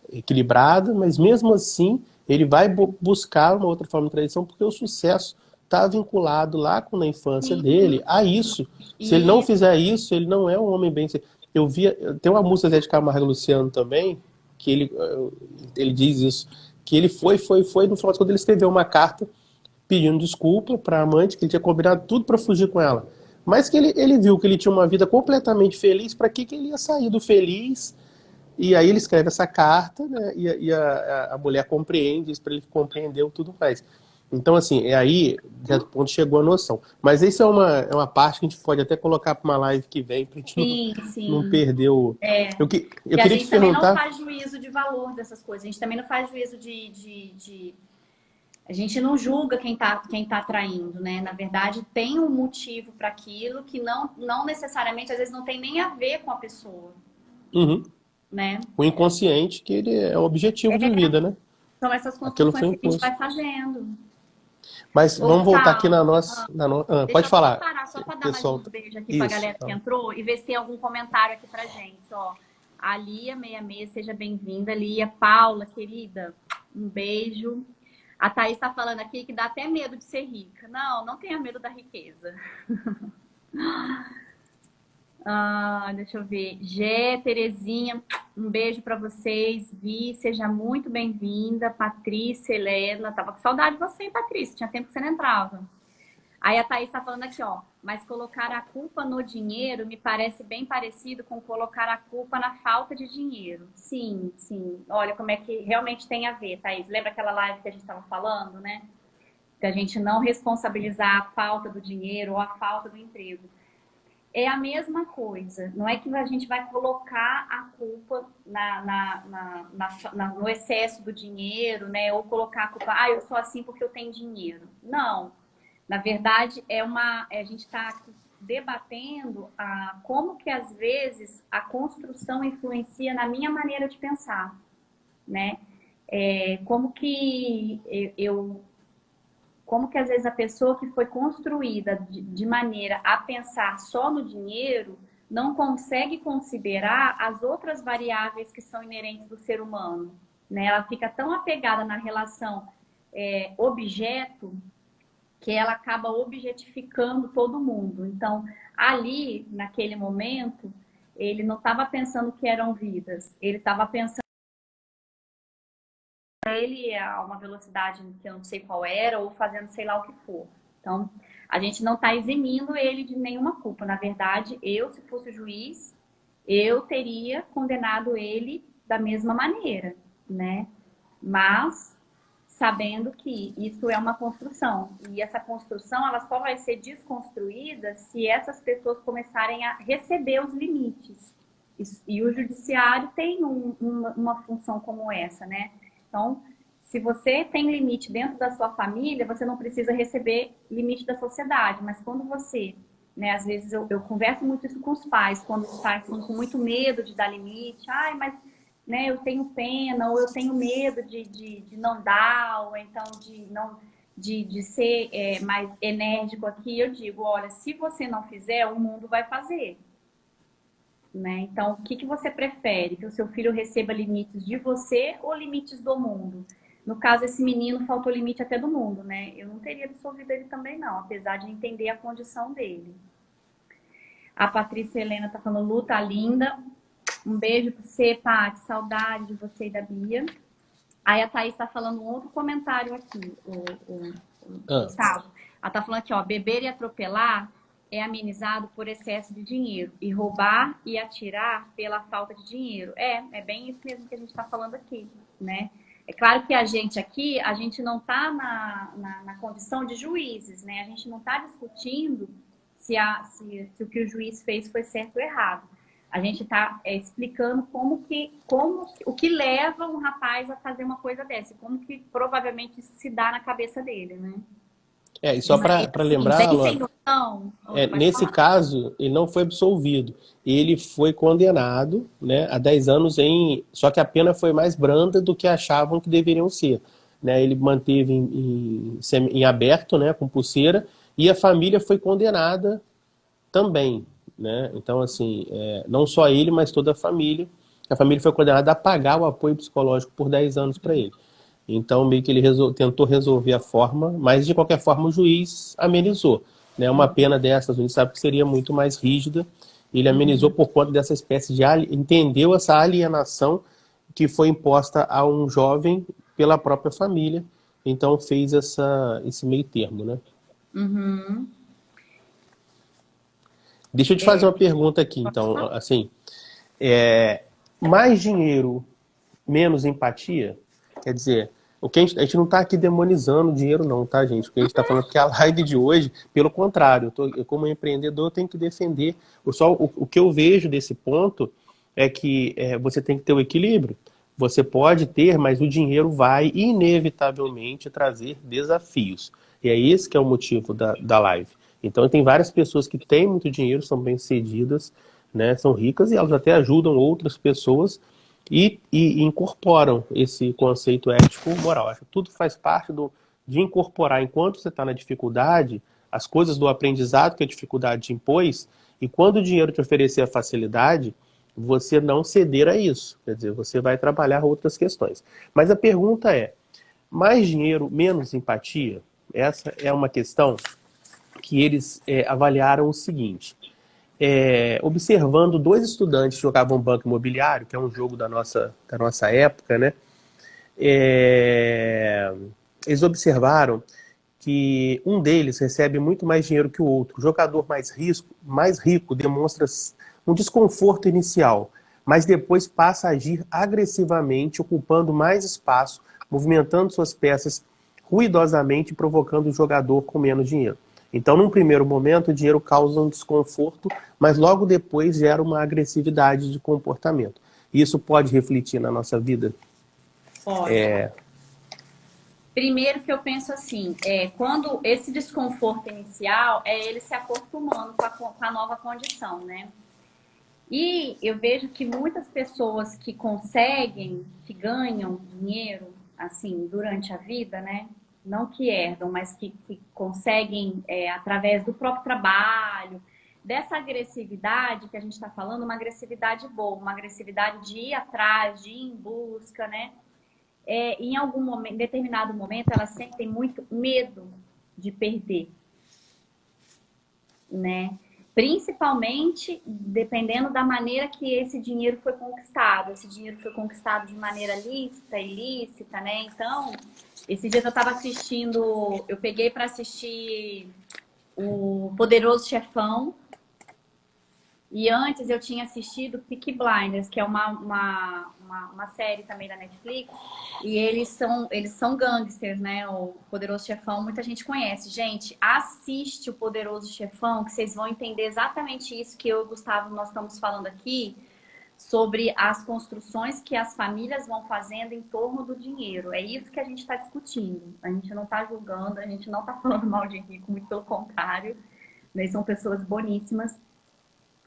equilibrada, mas mesmo assim ele vai buscar uma outra forma de tradição porque o sucesso está vinculado lá com a infância dele a isso. Se ele não E fizer isso, ele não é um homem bem. Eu via, tem uma música Zé de Camargo e Luciano também que ele diz isso, que ele foi no final de contas ele escreveu uma carta pedindo desculpa para a amante, que ele tinha combinado tudo para fugir com ela. Mas que ele viu que ele tinha uma vida completamente feliz, para que ele ia sair do feliz? E aí ele escreve essa carta, né? E a mulher compreende isso para ele compreender tudo mais. Então, assim, aí, de certo ponto, chegou a noção. Mas isso é uma parte que a gente pode até colocar para uma live que vem, para a gente sim, não sim. perder o. Eu E a queria te gente também não perguntar. faz juízo de valor dessas coisas. A gente também não faz juízo A gente não julga quem tá traindo, né? Na verdade, tem um motivo para aquilo que não necessariamente, às vezes, não tem nem a ver com a pessoa, Uhum, né? o inconsciente, que ele é o objetivo de vida, né? São essas Aquilo foi construções que a gente imposto. vai fazendo. Mas Ô, vamos voltar aqui Gustavo, na nossa. deixa Pode eu só falar, parar, só para dar mais pessoal. uns beijos aqui para a Isso. galera que entrou e ver se tem algum comentário aqui pra gente, ó. A Lia66, seja bem-vinda. Lia, Paula, querida, um beijo. A Thaís está falando aqui que dá até medo de ser rica. Não, não tenha medo da riqueza. Deixa eu ver. Gé, Terezinha, um beijo para vocês. Vi, seja muito bem-vinda. Patrícia, Helena, tava com saudade de você, Patrícia. Tinha tempo que você não entrava. Aí a Thaís está falando aqui, ó. Mas colocar a culpa no dinheiro me parece bem parecido com colocar a culpa na falta de dinheiro. Sim, sim. Olha como é que realmente tem a ver, Thaís. Lembra aquela live que a gente estava falando, né? Que a gente não responsabilizar a falta do dinheiro ou a falta do emprego. É a mesma coisa. Não é que a gente vai colocar a culpa no excesso do dinheiro, né? Ou colocar a culpa, eu sou assim porque eu tenho dinheiro. Não. Na verdade, a gente está aqui debatendo como que, às vezes, a construção influencia na minha maneira de pensar, né? Como que como que às vezes a pessoa que foi construída de maneira a pensar só no dinheiro não consegue considerar as outras variáveis que são inerentes do ser humano, né? Ela fica tão apegada na relação objeto que ela acaba objetificando todo mundo. Então, ali, naquele momento, ele não estava pensando que eram vidas, ele estava pensando ele a uma velocidade que eu não sei qual era, ou fazendo sei lá o que for. Então, a gente não está eximindo ele de nenhuma culpa. Na verdade, eu, se fosse o juiz, eu teria condenado ele da mesma maneira, né? Mas sabendo que isso é uma construção. E essa construção ela só vai ser desconstruída se essas pessoas começarem a receber os limites. E o judiciário tem uma função como essa, né? Então, se você tem limite dentro da sua família, você não precisa receber limite da sociedade. Mas quando você, né, às vezes eu converso muito isso com os pais, quando os pais estão com muito medo de dar limite, mas né, eu tenho pena, ou eu tenho medo de não dar, ou então de ser mais enérgico aqui, eu digo, olha, se você não fizer, o mundo vai fazer. Né? Então, o que você prefere? Que o seu filho receba limites de você ou limites do mundo? No caso, esse menino faltou limite até do mundo, né? Eu não teria absolvido ele também, não, apesar de entender a condição dele. A Patrícia Helena tá falando, Lu, tá linda. Um beijo pra você, Paty. Saudade de você e da Bia. Aí a Thaís tá falando um outro comentário aqui, o Gustavo. Ela tá falando aqui, ó, beber e atropelar é amenizado por excesso de dinheiro. E roubar e atirar pela falta de dinheiro. É bem isso mesmo que a gente tá falando aqui, né? É claro que a gente aqui, a gente não tá na condição de juízes, né? A gente não tá discutindo se o que o juiz fez foi certo ou errado. A gente está explicando o que leva um rapaz a fazer uma coisa dessa, como que provavelmente isso se dá na cabeça dele, né? E De só maneira para assim, lembrar, bem sem Luana, noção. Pode nesse falar. caso, ele não foi absolvido. Ele foi condenado, né, a 10 anos Só que a pena foi mais branda do que achavam que deveriam ser. Né? Ele manteve em aberto, né, com pulseira, e a família foi condenada também. Né? Então, assim, não só ele, mas toda a família. A família foi condenada a pagar o apoio psicológico por 10 anos para ele. Então, meio que ele tentou resolver a forma, mas de qualquer forma o juiz amenizou. Né? Uma pena dessas, a gente sabe que seria muito mais rígida. Ele amenizou por conta dessa espécie de entendeu essa alienação que foi imposta a um jovem pela própria família. Então fez esse meio termo, né? Uhum. Não te fazer uma pergunta aqui, então, assim, mais dinheiro, menos empatia? Quer dizer, a gente não está aqui demonizando o dinheiro não, tá, gente? O que a gente está falando é que a live de hoje, pelo contrário, eu como empreendedor, eu tenho que defender. O que eu vejo desse ponto é que você tem que ter o equilíbrio. Você pode ter, mas o dinheiro vai inevitavelmente trazer desafios. E é esse que é o motivo da live. Então, tem várias pessoas que têm muito dinheiro, são bem-sucedidas, né, são ricas e elas até ajudam outras pessoas e incorporam esse conceito ético-moral. Acho que tudo faz parte de incorporar, enquanto você está na dificuldade, as coisas do aprendizado que a dificuldade te impôs, e quando o dinheiro te oferecer a facilidade, você não ceder a isso. Quer dizer, você vai trabalhar outras questões. Mas a pergunta é, mais dinheiro, menos empatia? Essa é uma questão que eles avaliaram o seguinte. Observando dois estudantes que jogavam Banco Imobiliário, que é um jogo da nossa época, né? Eles observaram que um deles recebe muito mais dinheiro que o outro. O jogador mais rico demonstra um desconforto inicial, mas depois passa a agir agressivamente, ocupando mais espaço, movimentando suas peças ruidosamente, provocando o jogador com menos dinheiro. Então, num primeiro momento, o dinheiro causa um desconforto, mas logo depois gera uma agressividade de comportamento. Isso pode refletir na nossa vida? Pode. Primeiro que eu penso assim, quando esse desconforto inicial é ele se acostumando com a nova condição, né? E eu vejo que muitas pessoas que conseguem, que ganham dinheiro, assim, durante a vida, né? Não que herdam, mas que conseguem, através do próprio trabalho, dessa agressividade que a gente está falando, uma agressividade boa, uma agressividade de ir atrás, de ir em busca, né? Em algum momento, em determinado momento, elas sentem muito medo de perder, né? Principalmente dependendo da maneira que esse dinheiro foi conquistado. Esse dinheiro foi conquistado de maneira lícita, ilícita, né? Então, esses dias eu estava assistindo, eu peguei para assistir o Poderoso Chefão. E antes eu tinha assistido Peaky Blinders, que é uma série também da Netflix. E eles são gangsters, né? O Poderoso Chefão, muita gente conhece. Gente, assiste o Poderoso Chefão, que vocês vão entender exatamente isso que eu e o Gustavo nós estamos falando aqui, sobre as construções que as famílias vão fazendo em torno do dinheiro. É isso que a gente está discutindo. A gente não está julgando, a gente não está falando mal de rico, muito pelo contrário. Eles são pessoas boníssimas,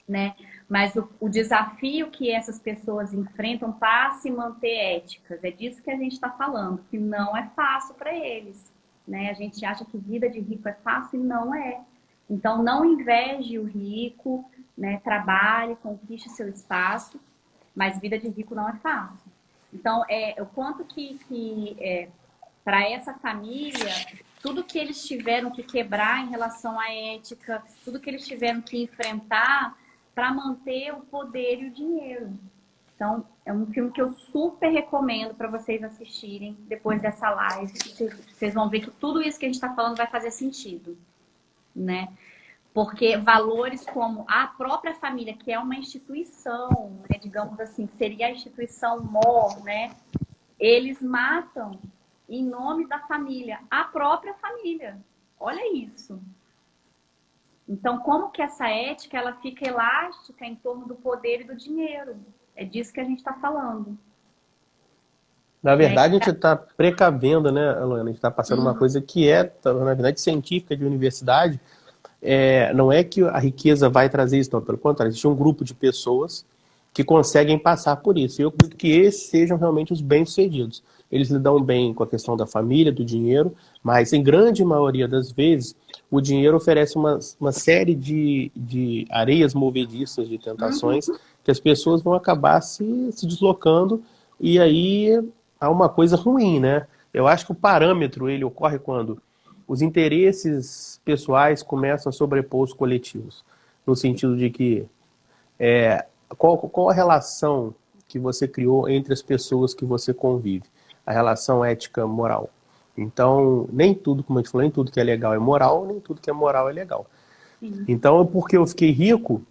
né? Mas o desafio que essas pessoas enfrentam para se manter éticas, é disso que a gente está falando, que não é fácil para eles, né? A gente acha que vida de rico é fácil e não é. Então, não inveje o rico, né? Trabalhe, conquiste seu espaço, mas vida de rico não é fácil. Então, o quanto para essa família, tudo que eles tiveram que quebrar em relação à ética, tudo que eles tiveram que enfrentar para manter o poder e o dinheiro. Então, é um filme que eu super recomendo para vocês assistirem depois dessa live. Vocês vão ver que tudo isso que a gente está falando vai fazer sentido, né? Porque valores como a própria família, que é uma instituição, né, digamos assim, que seria a instituição mor, né? Eles matam em nome da família, a própria família. Olha isso. Então, como que essa ética ela fica elástica em torno do poder e do dinheiro? É disso que a gente está falando. Na Né? verdade, a gente está precavendo, né, Luana? A gente está passando uma coisa que na verdade, científica de universidade. Não é que a riqueza vai trazer isso, não. Pelo contrário, existe um grupo de pessoas que conseguem passar por isso. E eu acredito que esses sejam realmente os bem-sucedidos. Eles lidam bem com a questão da família, do dinheiro, mas em grande maioria das vezes, o dinheiro oferece uma série de areias movediças, de tentações, que as pessoas vão acabar se deslocando, e aí há uma coisa ruim, né? Eu acho que o parâmetro, ele ocorre quando os interesses pessoais começam a sobrepor os coletivos. No sentido de que qual a relação que você criou entre as pessoas que você convive? A relação ética moral. Então, nem tudo, como a gente falou, nem tudo que é legal é moral, nem tudo que é moral é legal. Sim. Então, porque eu fiquei rico,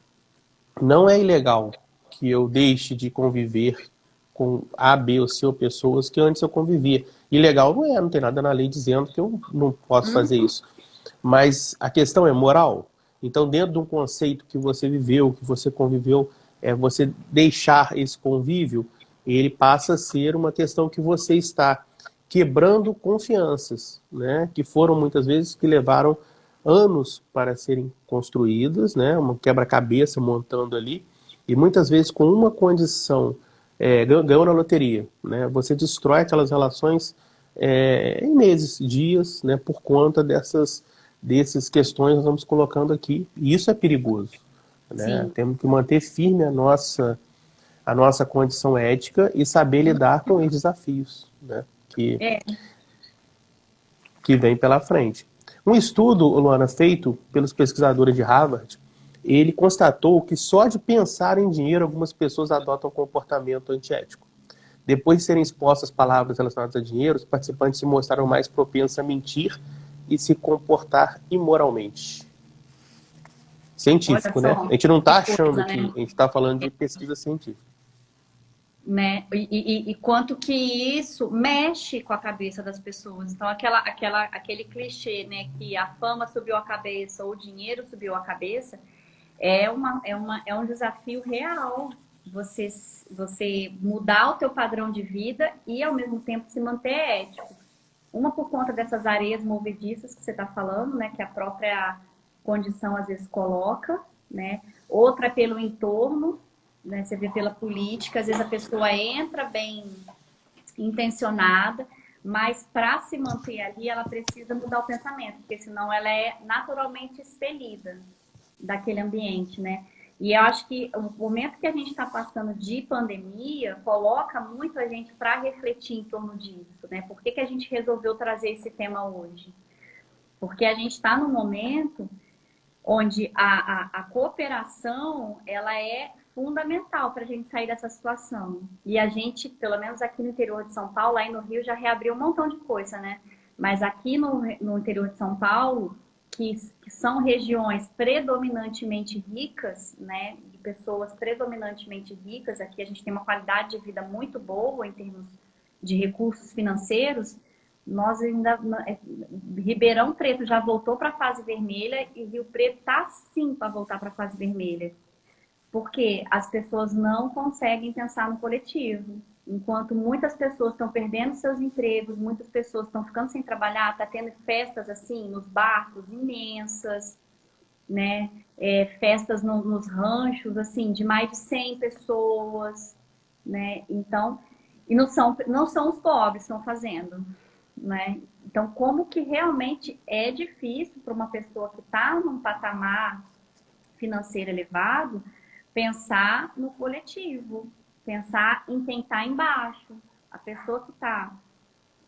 não é ilegal que eu deixe de conviver com A, B ou C ou pessoas que antes eu convivia. Ilegal não tem nada na lei dizendo que eu não posso fazer isso. Mas a questão é moral. Então, dentro de um conceito que você viveu, que você conviveu, você deixar esse convívio, ele passa a ser uma questão que você está quebrando confianças, né? Que foram muitas vezes que levaram anos para serem construídas, né? Uma quebra-cabeça montando ali, e muitas vezes com uma condição, ganhou na loteria, né? Você destrói aquelas relações em meses, dias, né? Por conta dessas questões que nós vamos colocando aqui. E isso é perigoso, né? Sim. Temos que manter firme a nossa condição ética e saber lidar com os desafios, né? É. Que vem pela frente. Um estudo, Luana, feito pelos pesquisadores de Harvard, ele constatou que só de pensar em dinheiro algumas pessoas adotam um comportamento antiético. Depois de serem expostas palavras relacionadas a dinheiro, os participantes se mostraram mais propensos a mentir e se comportar imoralmente. Olha Científico, né? só, A gente não está que achando coisa, aqui, né? a gente está falando de pesquisa científica. Né? E quanto que isso mexe com a cabeça das pessoas. Então, aquele clichê, né, que a fama subiu a cabeça ou o dinheiro subiu a cabeça, é um desafio real. Você mudar o teu padrão de vida e, ao mesmo tempo, se manter ético. Uma por conta dessas areias movediças que você está falando, né, que a própria condição às vezes coloca, né? Outra é pelo entorno, né? Você vê pela política, às vezes a pessoa entra bem intencionada, mas para se manter ali, ela precisa mudar o pensamento, porque senão ela é naturalmente expelida daquele ambiente, né? E eu acho que o momento que a gente está passando de pandemia coloca muito a gente para refletir em torno disso, né? Por que a gente resolveu trazer esse tema hoje? Porque a gente está num momento onde a cooperação ela é fundamental para a gente sair dessa situação. E a gente, pelo menos aqui no interior de São Paulo, aí no Rio já reabriu um montão de coisa, né? Mas aqui no interior de São Paulo, que são regiões predominantemente ricas, né? De pessoas predominantemente ricas, aqui a gente tem uma qualidade de vida muito boa em termos de recursos financeiros. Nós ainda. Ribeirão Preto já voltou para a fase vermelha e Rio Preto está sim para voltar para a fase vermelha. Porque as pessoas não conseguem pensar no coletivo. Enquanto muitas pessoas estão perdendo seus empregos, muitas pessoas estão ficando sem trabalhar, está tendo festas assim nos barcos imensas, né? Festas nos ranchos, assim, de mais de 100 pessoas, né? Então, e não são os pobres que estão fazendo, né? Então, como que realmente é difícil para uma pessoa que está num patamar financeiro elevado pensar no coletivo, pensar em quem está embaixo, a pessoa que está,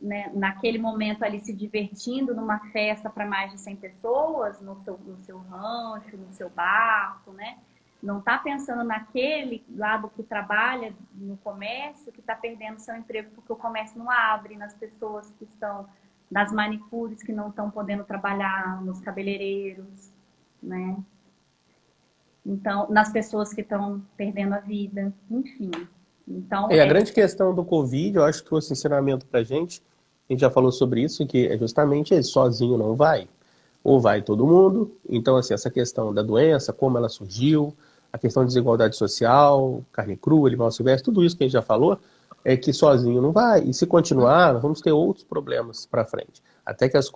né, naquele momento ali se divertindo numa festa para mais de 100 pessoas, no seu rancho, no seu barco, né? Não está pensando naquele lado que trabalha no comércio, que está perdendo seu emprego porque o comércio não abre, nas pessoas que estão nas manicures que não estão podendo trabalhar, nos cabeleireiros, né? Então, nas pessoas que estão perdendo a vida, enfim. Então, A grande questão do Covid, eu acho que trouxe ensinamento pra gente. A gente já falou sobre isso, que é justamente esse, sozinho não vai. Ou vai todo mundo. Então, assim, essa questão da doença, como ela surgiu, a questão da desigualdade social, carne crua, animal silvestre, tudo isso que a gente já falou, é que sozinho não vai. E se continuar, nós vamos ter outros problemas para frente. Até que as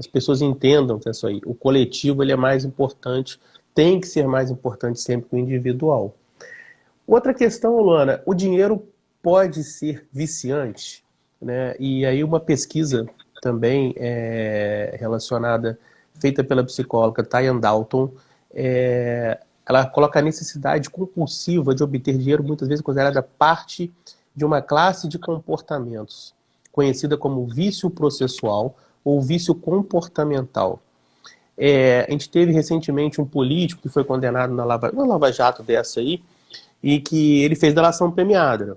pessoas entendam que isso aí, o coletivo ele é mais importante, tem que ser mais importante sempre que o individual. Outra questão, Luana, o dinheiro pode ser viciante, né? E aí uma pesquisa também relacionada, feita pela psicóloga Tyann Dalton, ela coloca a necessidade compulsiva de obter dinheiro, muitas vezes considerada parte de uma classe de comportamentos, conhecida como vício processual ou vício comportamental. A gente teve recentemente um político que foi condenado na Lava Jato dessa aí, e que ele fez delação premiada.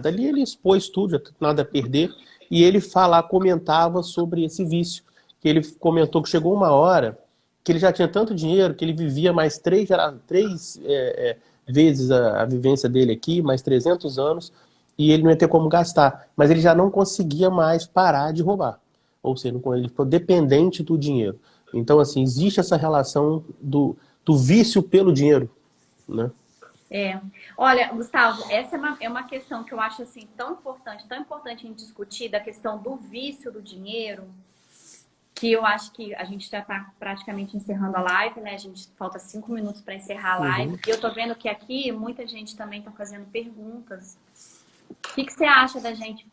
Ali ele expôs tudo, já nada a perder, e ele comentava sobre esse vício, que ele comentou que chegou uma hora que ele já tinha tanto dinheiro que ele vivia mais três vezes a vivência dele aqui, mais 300 anos, e ele não ia ter como gastar. Mas ele já não conseguia mais parar de roubar. Ou seja, ele ficou dependente do dinheiro. Então, assim, existe essa relação do vício pelo dinheiro, né? Olha, Gustavo, essa é uma questão que eu acho assim tão importante a gente discutir, da questão do vício do dinheiro, que eu acho que a gente já está praticamente encerrando a live, né? A gente falta 5 minutos para encerrar a live. E eu tô vendo que aqui muita gente também está fazendo perguntas. O que você acha da gente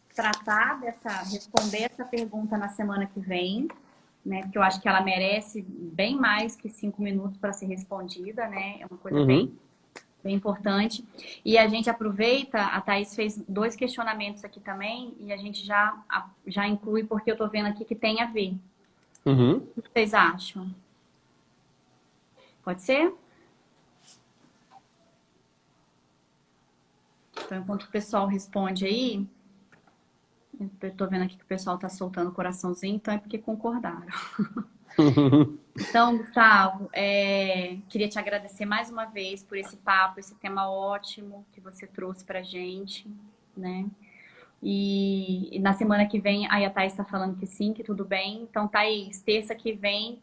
responder essa pergunta na semana que vem, né? Porque eu acho que ela merece bem mais que 5 minutos para ser respondida, né? É uma coisa bem importante. E a gente aproveita, a Thaís fez 2 questionamentos aqui também, e a gente já inclui, porque eu tô vendo aqui que tem a ver. O que vocês acham? Pode ser? Então, enquanto o pessoal responde aí, eu tô vendo aqui que o pessoal tá soltando o coraçãozinho, então é porque concordaram. Então, Gustavo, queria te agradecer mais uma vez por esse papo, esse tema ótimo que você trouxe pra gente, né? E na semana que vem, a Thaís está falando que sim, que tudo bem. Então, Thaís, terça que vem,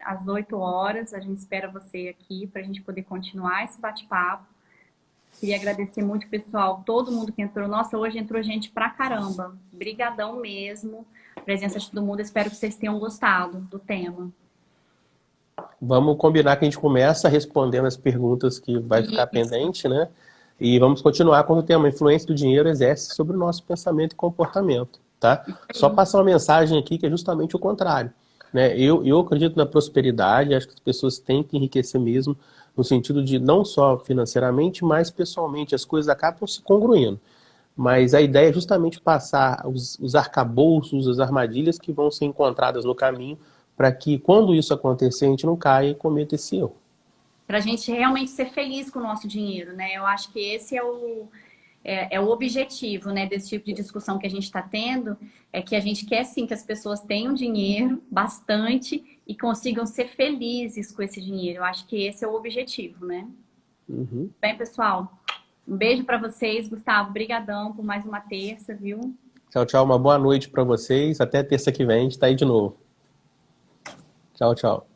às 8 horas, a gente espera você aqui para a gente poder continuar esse bate-papo. Queria agradecer muito, pessoal, todo mundo que entrou. Nossa, hoje entrou gente pra caramba. Brigadão mesmo. Presença de todo mundo. Espero que vocês tenham gostado do tema. Vamos combinar que a gente começa respondendo as perguntas que vai ficar pendente, né? E vamos continuar quando tem uma influência do dinheiro exerce sobre o nosso pensamento e comportamento, tá? Só passar uma mensagem aqui que é justamente o contrário, né? Eu acredito na prosperidade, acho que as pessoas têm que enriquecer mesmo, no sentido de não só financeiramente, mas pessoalmente. As coisas acabam se congruindo. Mas a ideia é justamente passar os arcabouços, as armadilhas que vão ser encontradas no caminho, para que quando isso acontecer, a gente não caia e cometa esse erro. Para a gente realmente ser feliz com o nosso dinheiro, né? Eu acho que esse é o objetivo, né, desse tipo de discussão que a gente está tendo, é que a gente quer sim que as pessoas tenham dinheiro, bastante, e consigam ser felizes com esse dinheiro. Eu acho que esse é o objetivo, né? Bem, pessoal, um beijo para vocês. Gustavo, brigadão por mais uma terça, viu? Tchau, tchau. Uma boa noite para vocês. Até terça que vem, a gente tá aí de novo. Tchau, tchau.